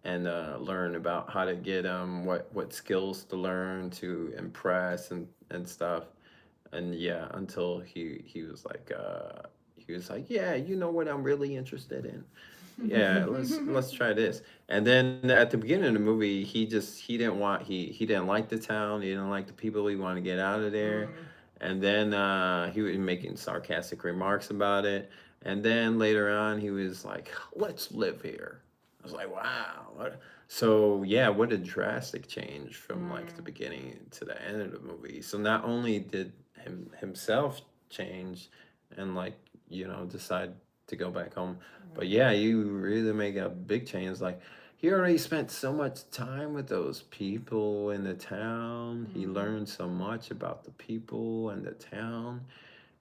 and learn about how to get what skills to learn to impress and stuff. And yeah, until he was like, yeah, you know what I'm really interested in. Yeah, let's try this. And then at the beginning of the movie, he didn't want he didn't like the town, he didn't like the people, he wanted to get out of there. Mm. And then he was making sarcastic remarks about it. And then later on, he was like, "Let's live here." I was like, "Wow." So yeah, what a drastic change from like the Mm. beginning to the end of the movie. So not only did himself change and like decide to go back home, but Mm. yeah, you really make a big change. Like he already spent so much time with those people in the town. He Mm. learned so much about the people and the town.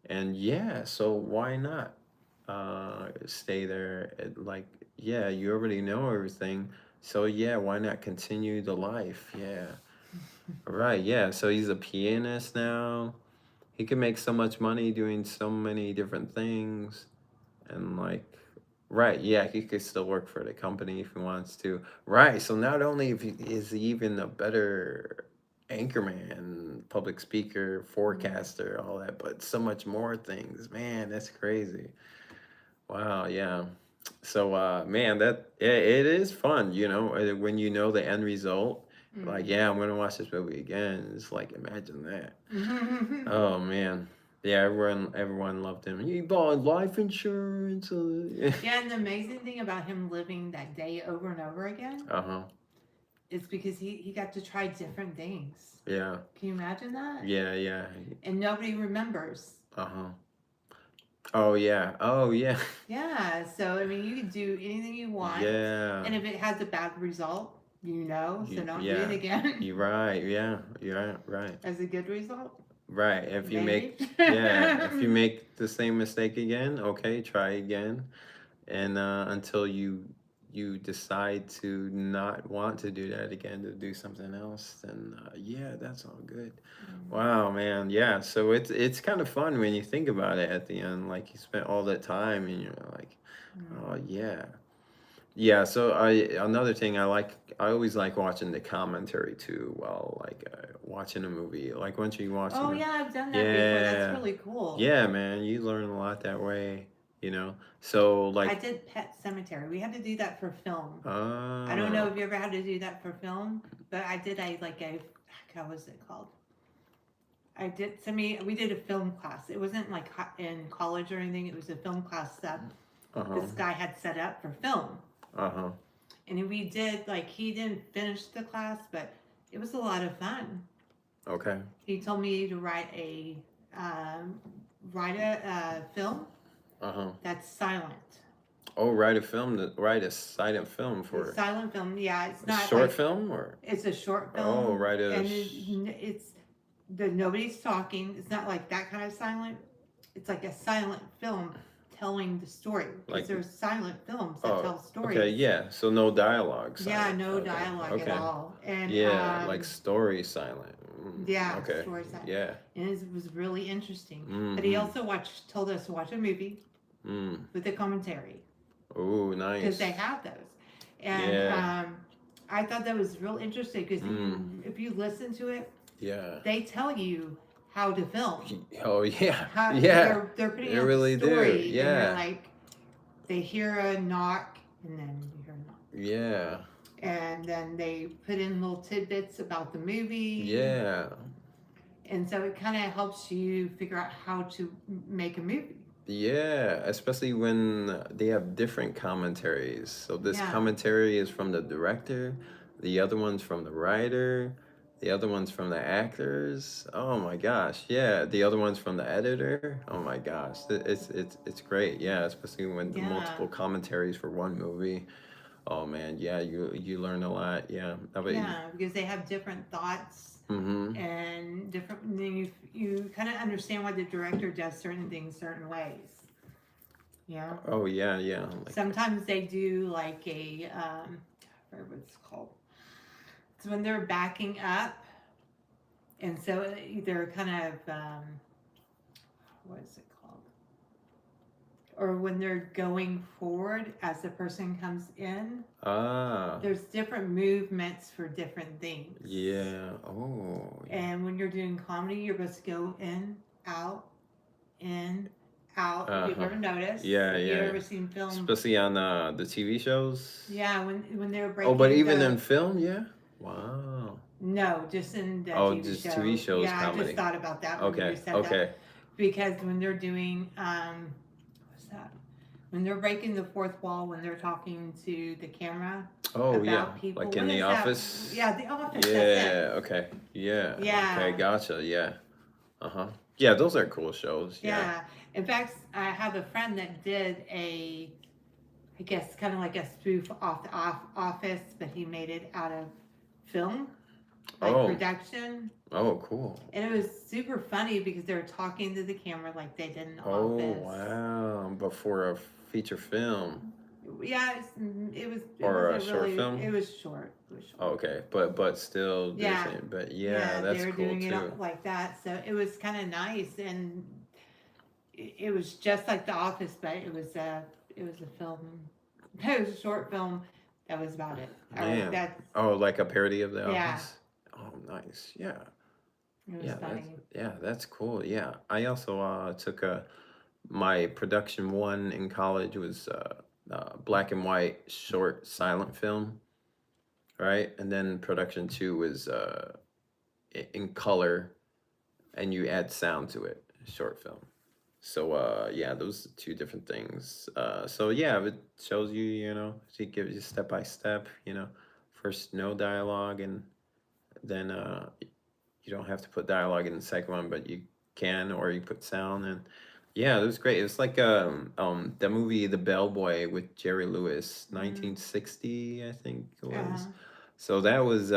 And yeah, so why not stay there? Like, yeah, you already know everything. So yeah, why not continue the life? Yeah. Right, yeah. So he's a pianist now. He can make so much money doing so many different things. And like, right, yeah, he could still work for the company if he wants to. Right, so not only is he even a better anchorman, public speaker, Mm. forecaster, all that, but so much more things. Man, that's crazy. Wow, yeah. So, man, it is fun, when you know the end result. Like, Mm. yeah, I'm gonna watch this movie again. It's like, imagine that. Mm. Oh man, yeah, everyone loved him. He bought life insurance. Yeah, and the amazing thing about him living that day over and over again Uh-huh. is because he got to try different things. Yeah. Can you imagine that? Yeah, yeah. And nobody remembers. Uh-huh. Oh yeah. Oh yeah. Yeah, so I mean, you can do anything you want, Yeah. and if it has a bad result, so don't do it Yeah. again. You're right. Yeah. You're right. Right. As a good result, Right. If you maybe. make yeah, if you make the same mistake again, okay, try again. And until you decide to not want to do that again, to do something else, then yeah, that's all good. Mm. Wow, man, yeah. So it's kind of fun when you think about it at the end. Like you spent all that time, and you're like, oh Mm. yeah, yeah. So another thing I always like watching the commentary too while like watching a movie. Like once you watching Oh it, yeah, I've done that before. That's yeah, really cool. yeah, man, you learn a lot that way. So I like, did Pet Cemetery. We had to do that for film. I don't know oh. if you ever had to do that for film, but I did. How was it called? I did we did a film class. It wasn't like in college or anything. It was a film class that Uh-huh. this guy had set up for film. Uh-huh. And we did, like, he didn't finish the class, but it was a lot of fun. Okay. He told me to um, write a film Uh-huh. that's silent. Oh, write a silent film A for silent film, yeah. It's a not short like film or it's a short oh, film, write a and it's nobody's talking. It's not like that kind of silent. It's like a silent film telling the story because like there's silent films that tell stories. okay, yeah. So no dialogue Yeah, silent. no Okay. dialogue Okay. at all, and Yeah, like story silent. yeah, Okay. story silent. Yeah. And it was really interesting. Mm-hmm. But he also told us to watch a movie with a commentary Oh, nice. because they have those, and Yeah. I thought that was real interesting because if you listen to it, Yeah. they tell you how to film. Oh yeah. How, Yeah. they're putting They out really the story, do. and Yeah. they're like they hear a knock, and then you hear a knock. Yeah. And then they put in little tidbits about the movie. Yeah. And so it kind of helps you figure out how to make a movie. Yeah, especially when they have different commentaries. So this Yeah. commentary is from the director, the other one's from the writer, the other one's from the actors. Oh my gosh, yeah, the other one's from the editor. Oh my gosh, it's great. Yeah, especially when the Yeah. multiple commentaries for one movie. Oh man, yeah, you learn a lot. Yeah, Yeah, because they have different thoughts Mm-hmm. and different. And then you kind of understand why the director does certain things certain ways. Yeah. Oh yeah, yeah. Like, Sometimes they do like a I forget what it's called. It's when they're backing up, and so they're kind of what is it called? Or when they're going forward as the person comes in. ah. There's different movements for different things. Yeah. Oh. And when you're doing comedy, you're supposed to go in, out. If you've Uh-huh. ever noticed. Yeah, If yeah. you've ever seen film. Especially on the TV shows. Yeah, when they're breaking. Oh, but even in film, yeah. Wow. No, just in the Oh, TV just show. TV shows, Yeah, I comedy. just thought about that when Okay. you said Okay. that. Because when they're doing what's that? When they're breaking the fourth wall, when they're talking to the camera. Oh about yeah. people. Like What in The is that? Office. Yeah, The Office. That's it. Yeah. Okay. Yeah. Yeah. Okay. Gotcha. Yeah. Uh-huh. Yeah. Those are cool shows. Yeah. Yeah. In fact, I have a friend that did I guess, kind of like a spoof off the Office, but he made it out of film, like production. Oh, cool. And it was super funny because they were talking to the camera like they did in the Oh, Office. wow. But for a feature film. Yeah, it was. Or a wasn't short really, film? It was short. It was short. Oh, okay. But still Yeah. different. But yeah, that's they were cool doing too. it like that, so it was kind of nice, and it was just like The Office, but it was a film. It was a short film. That was about it. Yeah. That's, Oh, like a parody of The Yeah. Office? Oh, nice. Yeah. it was Yeah, funny. that's cool. Yeah. I also took my production one in college was black and white short silent film, right? And then production two was in color and you add sound to it, short film. So yeah, those are two different things. So yeah, it shows you, it gives you step by step, first no dialogue and then you don't have to put dialogue in the second one, but you can, or you put sound and yeah, it was great. It was like the movie The Bellboy with Jerry Lewis, 1960, I think it was. Uh-huh. So that was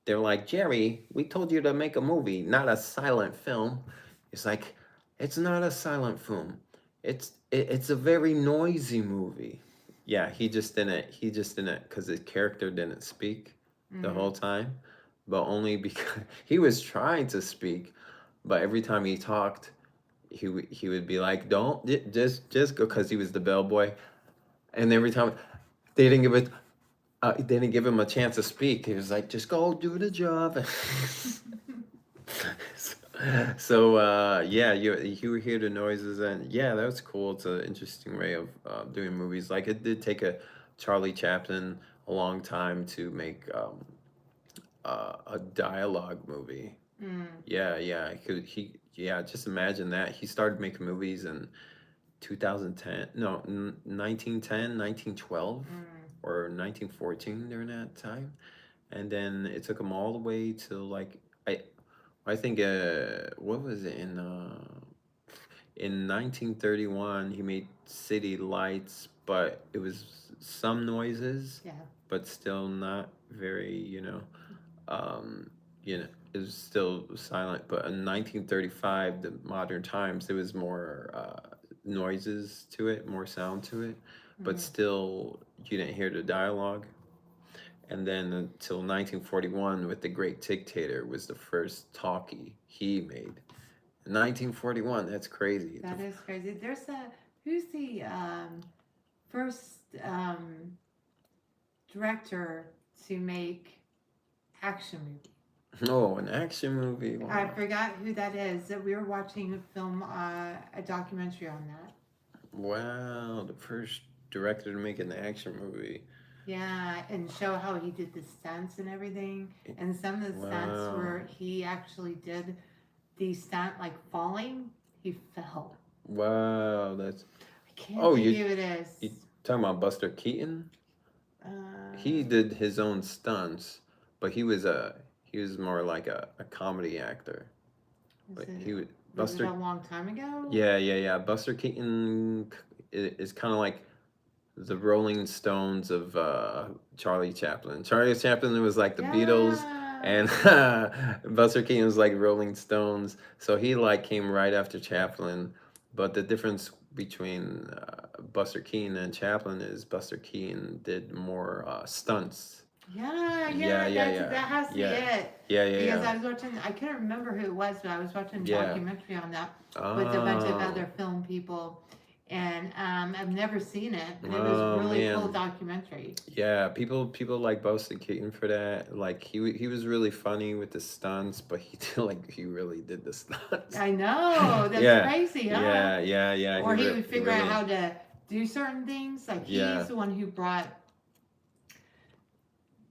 they're like, Jerry, we told you to make a movie, not a silent film. It's like, it's not a silent film. It's a very noisy movie. Yeah, he just didn't because his character didn't speak the whole time, but only because he was trying to speak, but every time he talked, he would be like, "Don't just go," because he was the bellboy, and every time they didn't give it. They didn't give him a chance to speak. He was like, "Just go do the job." So yeah, you hear the noises, and yeah, that was cool. It's an interesting way of doing movies. Like it did take a Charlie Chaplin a long time to make a dialogue movie. Mm, Yeah. Yeah, just imagine that. He started making movies in 2010, no, 1910, 1912, mm. or 1914 during that time. And then it took him all the way to like, I think, what was it, in 1931 he made City Lights, but it was some noises, Yeah. but still not very, um, it was still silent. But in 1935, the modern times, there was more noises to it, more sound to it, but Mm. still you didn't hear the dialogue. And then until 1941, with The Great Dictator, was the first talkie he made. 1941, that's crazy. That is crazy. There's a who's the first director to make action movie. Oh, an action movie. I Wow. forgot who that is. That we were watching a film, a documentary on that. Wow, the first director to make an action movie. Yeah, and show how he did the stunts and everything. And some of the stunts Wow. where he actually did the stunt like falling, he fell. Wow, that's. I can't Oh, think you who it is. you talking about Buster Keaton? He Uh, did his own stunts, but he was more like a comedy actor. is But it he would was it a Buster. long time ago? Yeah. Buster Keaton is kind of like the Rolling Stones of Charlie Chaplin. Charlie Chaplin was like the Beatles, Yeah. and Buster Keaton was like Rolling Stones. So he like came right after Chaplin. But the difference between Buster Keaton and Chaplin is Buster Keaton did more stunts. Yeah, that has to be Yeah, it. Because yeah. I was watching, I can't remember who it was, but I was watching a Yeah. documentary on that with a bunch of Oh. other film people, and I've never seen it, but it was Oh really cool man. documentary. Yeah, people like Buster Keaton for that. Like he was really funny with the stunts, but he did like he really did the stunts. I know that's Yeah, crazy, huh? yeah. Or he would He figure out really. how to do certain things. Like he's Yeah. the one who brought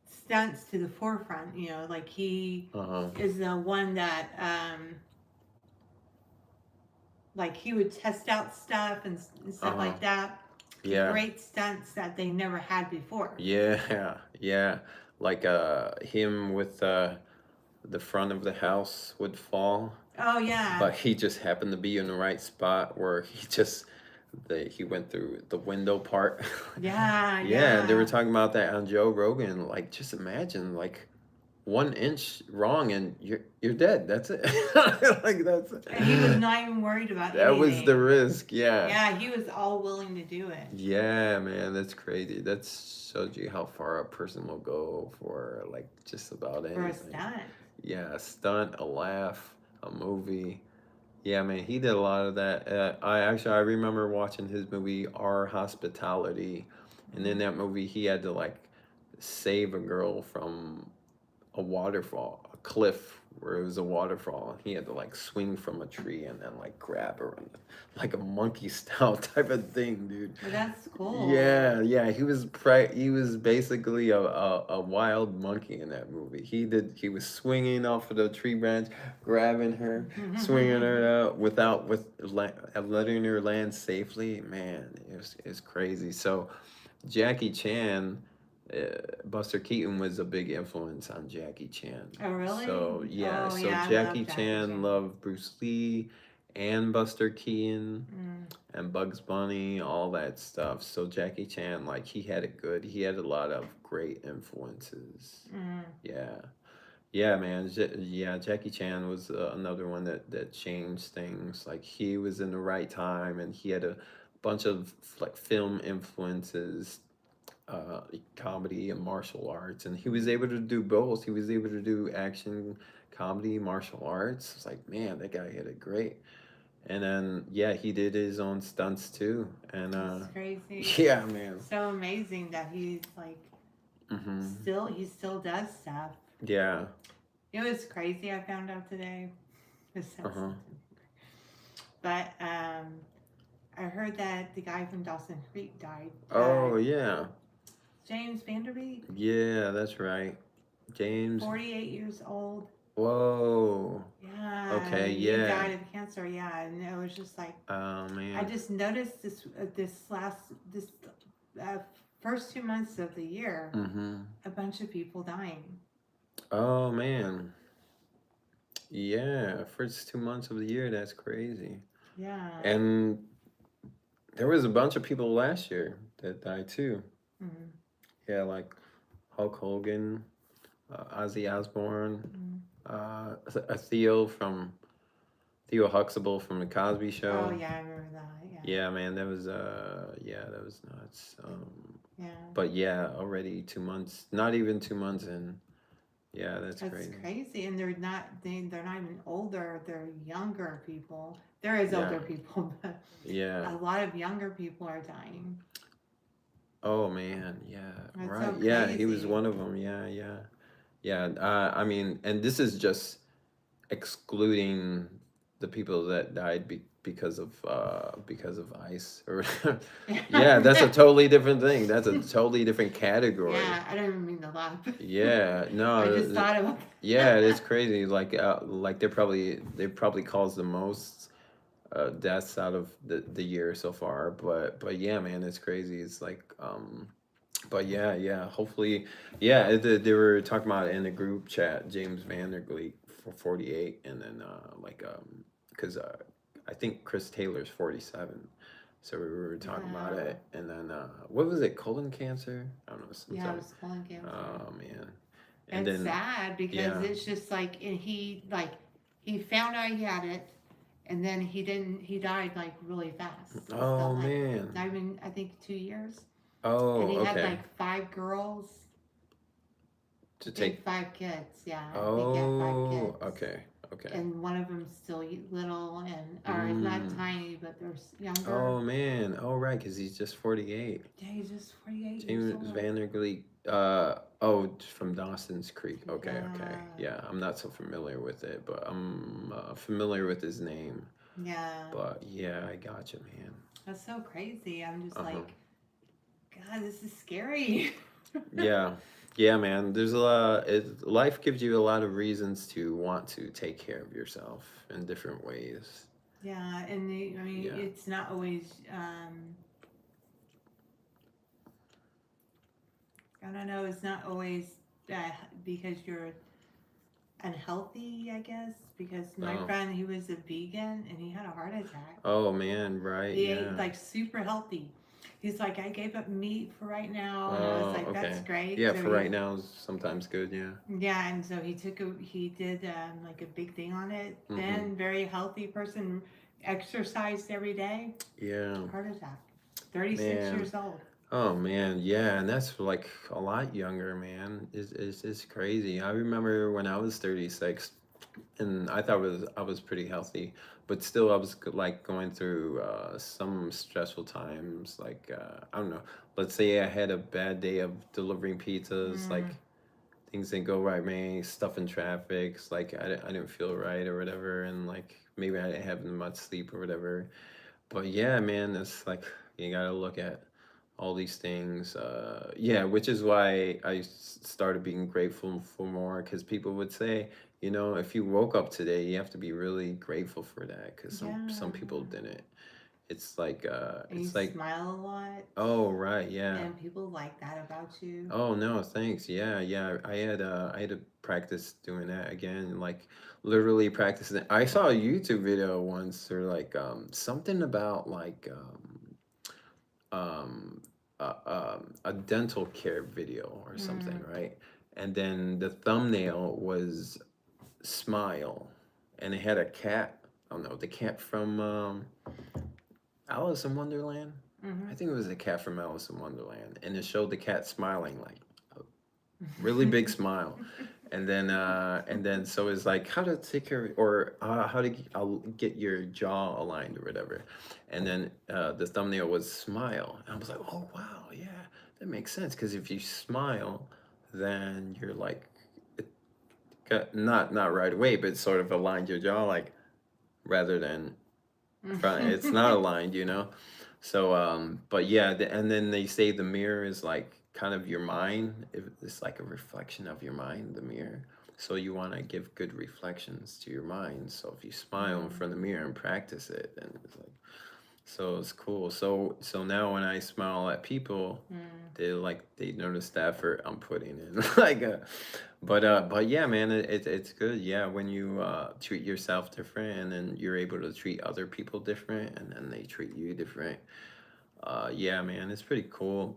stunts to the forefront. You know, like he Uh huh. is the one that like he would test out stuff and Uh stuff huh. like that. Yeah. Great stunts that they never had before. Yeah. Like him with the front of the house would fall, Oh yeah, but he just happened to be in the right spot where he went through the window part. yeah, Yeah, and they were yeah. talking about that on Joe Rogan. Like, just imagine, like, 1 inch wrong and you're dead. That's it. Like that's And he was not even worried about that was the anything. risk. Yeah. Yeah, he was all willing to do it Yeah, man, that's crazy. That shows you how far a person will go for like just about for a anything. stunt. Yeah, a stunt, a laugh, a movie. Yeah, man, he did a lot of that. I remember watching his movie Our Hospitality, and in Mm. that movie he had to like save a girl from a waterfall, a cliff where it was a waterfall, and he had to like swing from a tree and then like grab her and like a monkey style type of thing, dude. But that's cool. Yeah. He was basically a wild monkey in that movie. He was swinging off of the tree branch, grabbing her, swinging her out letting her land safely. Man, it's crazy. So Jackie Chan, Buster Keaton was a big influence on Jackie Chan. Oh really? So yeah, Oh so yeah, I Jackie love Jackie Chan Chan. loved Bruce Lee and Buster Keaton Mm, and Bugs Bunny, all that stuff. So Jackie Chan, like he had it good. He had a lot of great influences. mm. Yeah, yeah, man. Yeah, Jackie Chan was another one that changed things. Like he was in the right time, and he had a bunch of like film influences, uh, comedy and martial arts, and he was able to do both. He was able to do action, comedy, martial arts. It's like, man, that guy had it great. And then yeah, he did his own stunts too. And It's crazy. yeah, man. So amazing that he's like Hmm. he still does stuff. Yeah. It was crazy. I found out today. Uh huh. But I heard that the guy from Dawson Creek died. Oh yeah. James Vanderbeek, Yeah, that's right. James. 48 years old. Whoa. Yeah, Okay, he yeah. died of cancer. Yeah, and it was just like Oh I man. just noticed this uh, first 2 months of the year, Mm-hmm. a bunch of people dying. Oh man. Yeah, first 2 months of the year, that's crazy. Yeah. And there was a bunch of people last year that died too. Mm-hmm. Yeah, like Hulk Hogan, Ozzy Osbourne, Mm-hmm. Theo from Theo Huxtable from the Cosby Oh Show. yeah, I remember that. Yeah. Yeah, man, that was yeah, that was nuts. Yeah. But yeah, already 2 months, not even 2 months in. Yeah, that's That's crazy. crazy, and they're not even older. They're younger people. There is Yeah, older people, but yeah. a lot of younger people are dying. Oh man, yeah, That's right. so Yeah, he was crazy. one of them. Yeah, yeah, yeah. I mean, and this is just excluding the people that died because of ice or yeah, that's a totally different thing. That's a totally different category. Yeah, I don't even mean to laugh. Yeah, I no, just thought about yeah, it's that. crazy. Like they probably caused the most deaths out of the year so far. But yeah, man, it's crazy. It's like but yeah, yeah. Hopefully, yeah. They were talking about it in the group chat. James Vandergleek for 48, and then because I think Chris Taylor's 47. So we were talking about Wow. it, and then what was it? Colon cancer? I don't know, some Yeah, it type. was colon cancer. Oh man, and It's then sad because yeah. it's just like and he found out he had it and then he didn't he died like really fast. It Oh felt like man. not even I think 2 years. And Oh he had okay. like 5 girls. I To think take. 5 kids. Yeah, I think he had 5 kids. Oh okay. Okay. And one of them's still little and or is not Mm. tiny, but they're younger. Oh man. Oh right, because he's just 48. Yeah, he's just 48 years James old. Vandergleek. From Dawson's Creek. Okay, okay. Yeah, Yeah, I'm not so familiar with it, but I'm familiar with his name. yeah. But yeah, I gotcha, man. That's so crazy. I'm just Uh huh. like, God, this is scary. Yeah, yeah, man. There's a lot. Life gives you a lot of reasons to want to take care of yourself in different ways. Yeah, and I mean, Yeah. it's not always. I don't know. It's not always because you're unhealthy. I guess because my Oh. friend, he was a vegan and he had a heart attack. Oh man. Right. He ate Yeah. like super healthy. He's like, I gave up meat for right now, and I was Oh. like, that's Okay. great. Yeah. So For he, right now is sometimes good. Yeah. yeah, and so he did like a big thing on it. Mm-hmm. Then very healthy person, exercised every day, Yeah. heart attack. 36 Man. years old. Oh man, yeah, and that's like a lot younger, man. It's crazy. I remember when I was 36, and I thought I was pretty healthy, but still I was like going through some stressful times. Like I don't know, let's say I had a bad day of delivering pizzas, Mm, like things didn't go right, man. Stuff in traffic, it's like I didn't feel right or whatever, and like maybe I didn't have much sleep or whatever. But yeah, man, it's like you gotta look at all these things. Yeah, which is why I started being grateful for more because people would say, if you woke up today, you have to be really grateful for that because some people yeah. didn't. And you It's like, smile a lot, oh right, yeah. and people like that about you. Oh no, thanks. Yeah, yeah. I had to practice doing that again, like literally practicing. I saw a YouTube video once or like something about like um, a dental care video or something, Mm, right? And then the thumbnail was smile, and it had a cat. I don't know, the cat from Alice in Wonderland. I mm-hmm. think it was the cat from Alice in Wonderland, and it showed the cat smiling like a really big smile, and then so it's like how to take care or how to I'll get your jaw aligned or whatever, and then the thumbnail was smile, and I was like, oh wow, yeah, that makes sense because if you smile, then you're like it not right away, but sort of aligned your jaw like rather than front. It's not aligned. So but yeah, and then they say the mirror is like kind of your mind. It's like a reflection of your mind, the mirror. So you want to give good reflections to your mind. So if you smile in Mm, front of the mirror and practice it, then it's like, so it's cool. So now when I smile at people, mm. they notice the effort I'm putting in. But yeah, man, it's good. Yeah, when you treat yourself different, and then you're able to treat other people different, and then they treat you different. Yeah, man, it's pretty cool.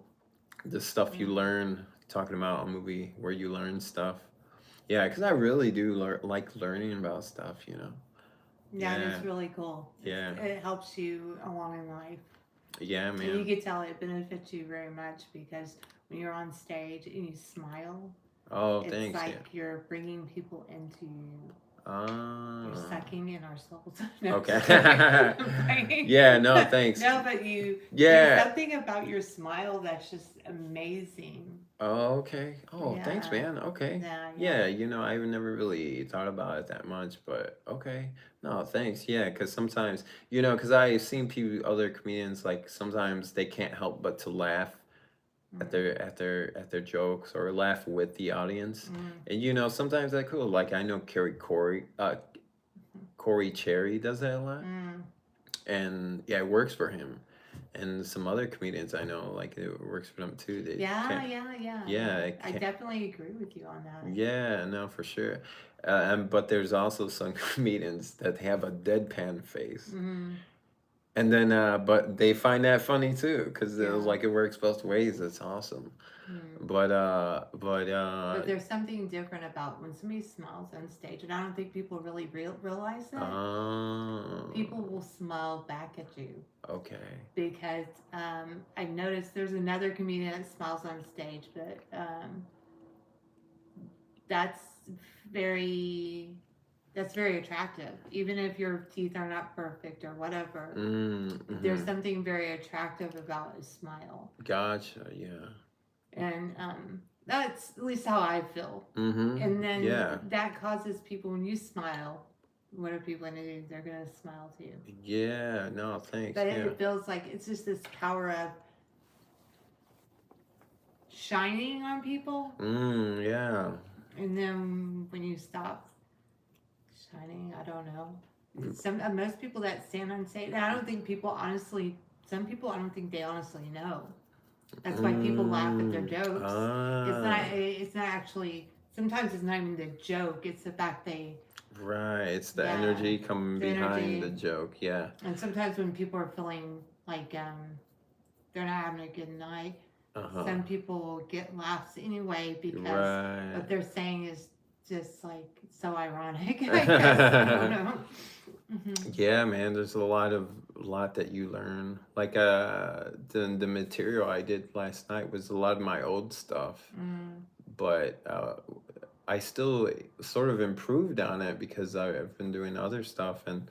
The stuff you Mm. learn, talking about a movie where you learn stuff. Yeah, because I really do like learning about stuff. Yeah, and Yeah, it's really cool. yeah, It helps you along in life. yeah, And you man. can tell it benefits you very much because when you're on stage and you smile, Oh, it's thanks. Yeah. like you're bringing people into you. You're Ah. sucking in our souls. No, Okay. just kidding. I'm playing. Yeah, no, thanks. No, but there's Yeah. something about your smile that's just amazing. Oh, okay. Oh, thanks, Yeah, man. Okay. yeah, yeah. Yeah, I've never really thought about it that much, but okay. No, thanks. Yeah, because sometimes, because I've seen people, other comedians, like sometimes they can't help but to laugh at Mm, their jokes or laugh with the audience, mm, and sometimes that's cool. Like I know Corey Cherry does that a lot, mm. and yeah, it works for him. And some other comedians I know, like it works for them too. They Yeah, can't. yeah, yeah, Yeah, yeah. it I can't. definitely agree with you on that. Yeah, no, for sure. And but there's also some comedians that have a deadpan face, Mm, and then but they find that funny too, because it was yeah. like it works both ways. It's awesome. Mm. But But there's something different about when somebody smiles on stage, and I don't think people really realize that. People um, will smile back at you okay. because I've noticed there's another comedian that smiles on stage, but that's very that's very attractive. Even if your teeth are not perfect or whatever, there's Mm-hmm. something very attractive about a smile, Gotcha. Yeah. and that's at least how I feel. Mm-hmm. And then Yeah. that causes people when you smile. What are people gonna do? They're gonna smile to you. Yeah. No, thanks. But Yeah. it feels like it's just this power of shining on people, Yeah. and then when you stop shining, I don't know. Some most people that stand on stage, and I don't think people honestly. Some people, I don't think they honestly know. That's why people laugh at their Mm. jokes. It's not. Ah. It's not actually. Sometimes it's not even the joke. It's the fact they. Right. It's the Yeah, energy coming the behind the energy. joke. Yeah. And sometimes when people are feeling like they're not having a good night, Uh-huh. some people will get laughs anyway because Right. what they're saying is just like so ironic. I guess I don't know. Hmm. Yeah, man, there's a lot that you learn. Like the material I did last night was a lot of my old stuff, Mm, but I still sort of improved on it because I've been doing other stuff, and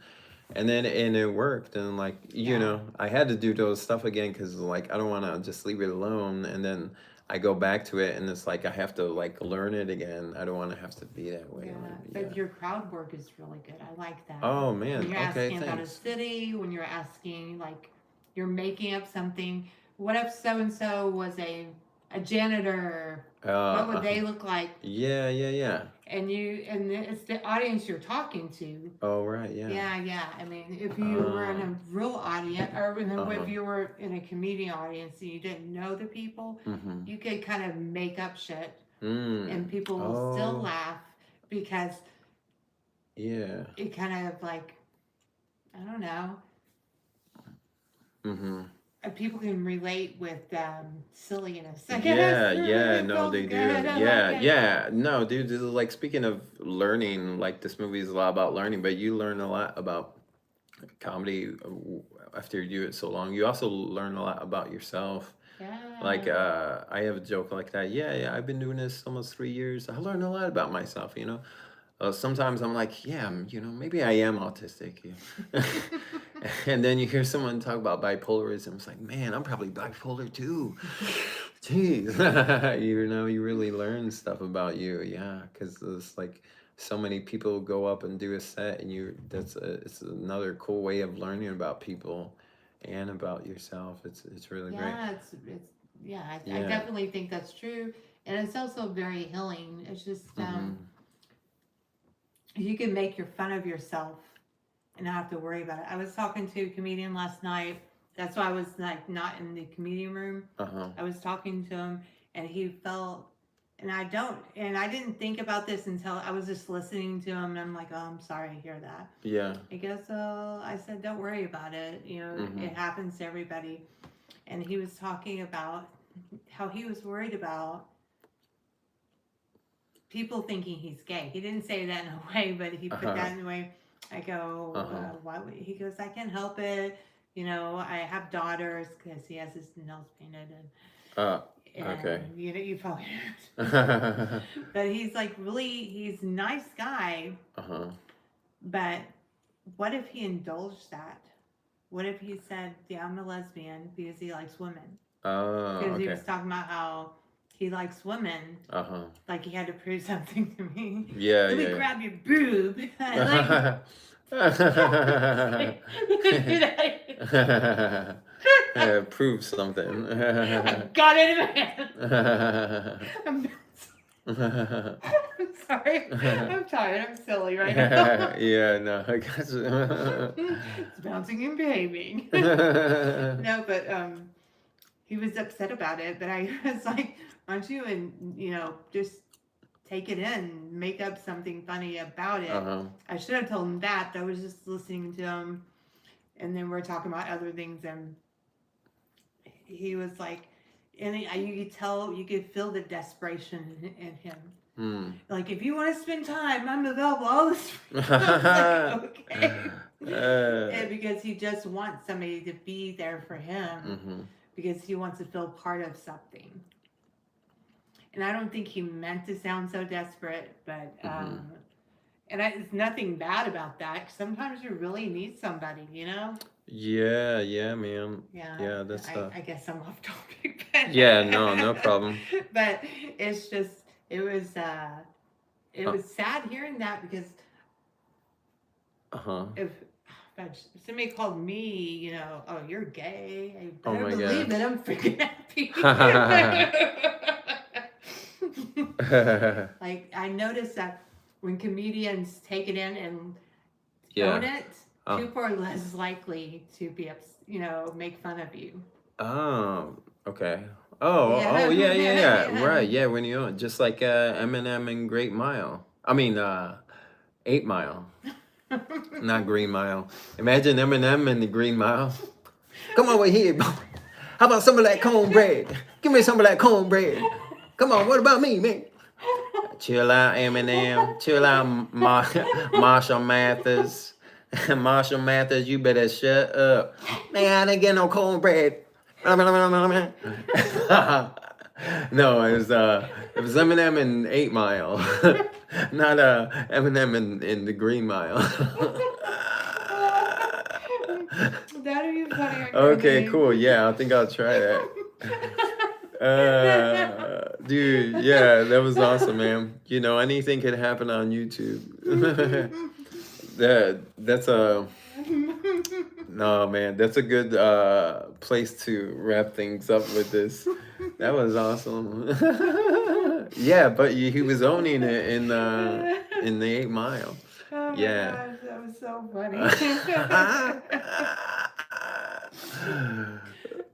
it worked, and like yeah, I had to do those stuff again because like I don't want to just leave it alone, and then I go back to it and it's like I have to like learn it again. I don't want to have to be that way. yeah. Like, yeah. But your crowd work is really good. I like that. Oh When man. you're Okay. asking about a Thanks. city, when you're asking like you're making up something. What if so and so was a janitor? What would Uh. they look like? Yeah. Yeah. Yeah. And it's the audience you're talking to. Oh right. Yeah. Yeah, yeah. I mean, if you were in Uh. a real audience, or Uh-huh. if you were in a comedian audience and you didn't know the people, Mm-hmm. you could kind of make up shit, and Mm. people will still Oh. laugh because Yeah. it kind of like I don't know. Mm-hmm. People can relate with silliness. I guess Yeah, yeah, it no, feels they good. do. I like Yeah, it. yeah. No, dude, this is like speaking of learning, like this movie is a lot about learning, but you learn a lot about comedy after you do it so long. You also learn a lot about yourself. Like Yeah. I have a joke like that. Yeah, yeah, I've been doing this almost 3 years. I learned a lot about myself. Sometimes I'm like, yeah, maybe I am autistic. And then you hear someone talk about bipolarism. It's like, man, I'm probably bipolar too. Jeez. You really learn stuff about you. Yeah. Because it's like so many people go up and do a set, and it's another cool way of learning about people and about yourself. It's really great. Yeah, it's yeah. I Yeah. definitely think that's true, and it's also very healing. It's just Mm-hmm. you can make your fun of yourself and not have to worry about it. I was talking to a comedian last night. That's why I was like not in the comedian room. Uh-huh. I was talking to him, and he felt, and I didn't think about this until I was just listening to him, and I'm like, oh, I'm sorry to hear that. Yeah. He goes, oh, I said, don't worry about it. You know, Mm-hmm. it happens to everybody. And he was talking about how he was worried about people thinking he's gay. He didn't say that in a way, but he put that in a way. I go, why would he goes, I can't help it. You know, I have daughters because he has his nails painted and Okay. you know, you probably but he's like really, he's a nice guy. Uh-huh. But what if he indulged that? What if he said, yeah, I'm a lesbian because he likes women? Oh, Because he okay. was talking about how he likes women. Uh-huh. Like he had to prove something to me. Yeah, Let me yeah. grab your boob. I like Prove something. I got it in my hand. I'm sorry. I'm tired. I'm silly right now. Yeah, no, I guess. It's bouncing and behaving. No, but he was upset about it. But I was like, why don't you just take it in, make up something funny about it. I should have told him that. I was just listening to him, and then we're talking about other things, and he was like, and you could tell, you could feel the desperation in him. Like, if you want to spend time, I'm available all this. I was like, okay. And because he just wants somebody to be there for him, because he wants to feel part of something. And I don't think he meant to sound so desperate, but and it's nothing bad about that. Sometimes you really need somebody, you know. Yeah, man. Yeah, that's I guess I'm off topic. But yeah, no problem. But it's just it was sad hearing that because if somebody called me, you know, oh, you're gay, I better believe it. I'm freaking happy. Like I noticed that when comedians take it in and own it, people are less likely to be make fun of you. Oh, okay. Yeah. Right, yeah, when you own, just like Eminem and Great Mile. I mean, 8 Mile, not Green Mile. Imagine Eminem and the Green Mile. Come over here. How about some of that cornbread? Give me some of that cornbread. Come on, what about me, man? Chill out, Eminem. Chill out, Marshall Mathers. Marshall Mathers, you better shut up. Man, I didn't get no cornbread. No, it was Eminem in 8 Mile, not Eminem in the Green Mile. That'd be funny. Okay, cool. Yeah, I think I'll try that. Dude, yeah, that was awesome, man. You know, anything can happen on YouTube. That's a no, man. That's a good place to wrap things up with this. That was awesome. Yeah, but he was owning it in the 8 Mile. Oh my Yeah. gosh, that was so funny.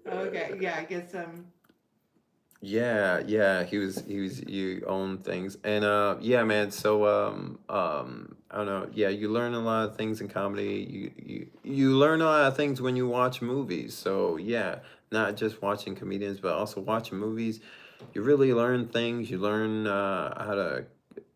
Okay, yeah, I guess Yeah, you own things. And yeah, man, so I don't know. Yeah, you learn a lot of things in comedy. You learn a lot of things when you watch movies. So, yeah, not just watching comedians, but also watching movies. You really learn things. You learn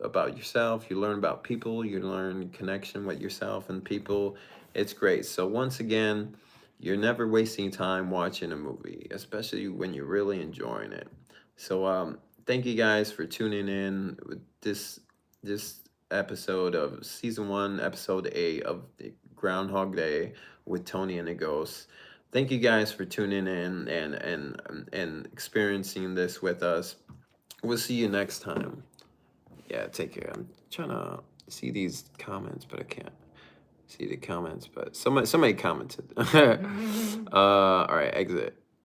about yourself. You learn about people. You learn connection with yourself and people. It's great. So, once again, you're never wasting time watching a movie, especially when you're really enjoying it. So thank you guys for tuning in with this episode of season 1, episode 8 of the Groundhog Day with Tony and the Ghost. Thank you guys for tuning in and experiencing this with us. We'll see you next time. Yeah, take care. I'm trying to see these comments, but I can't see the comments. But somebody commented. All right, exit.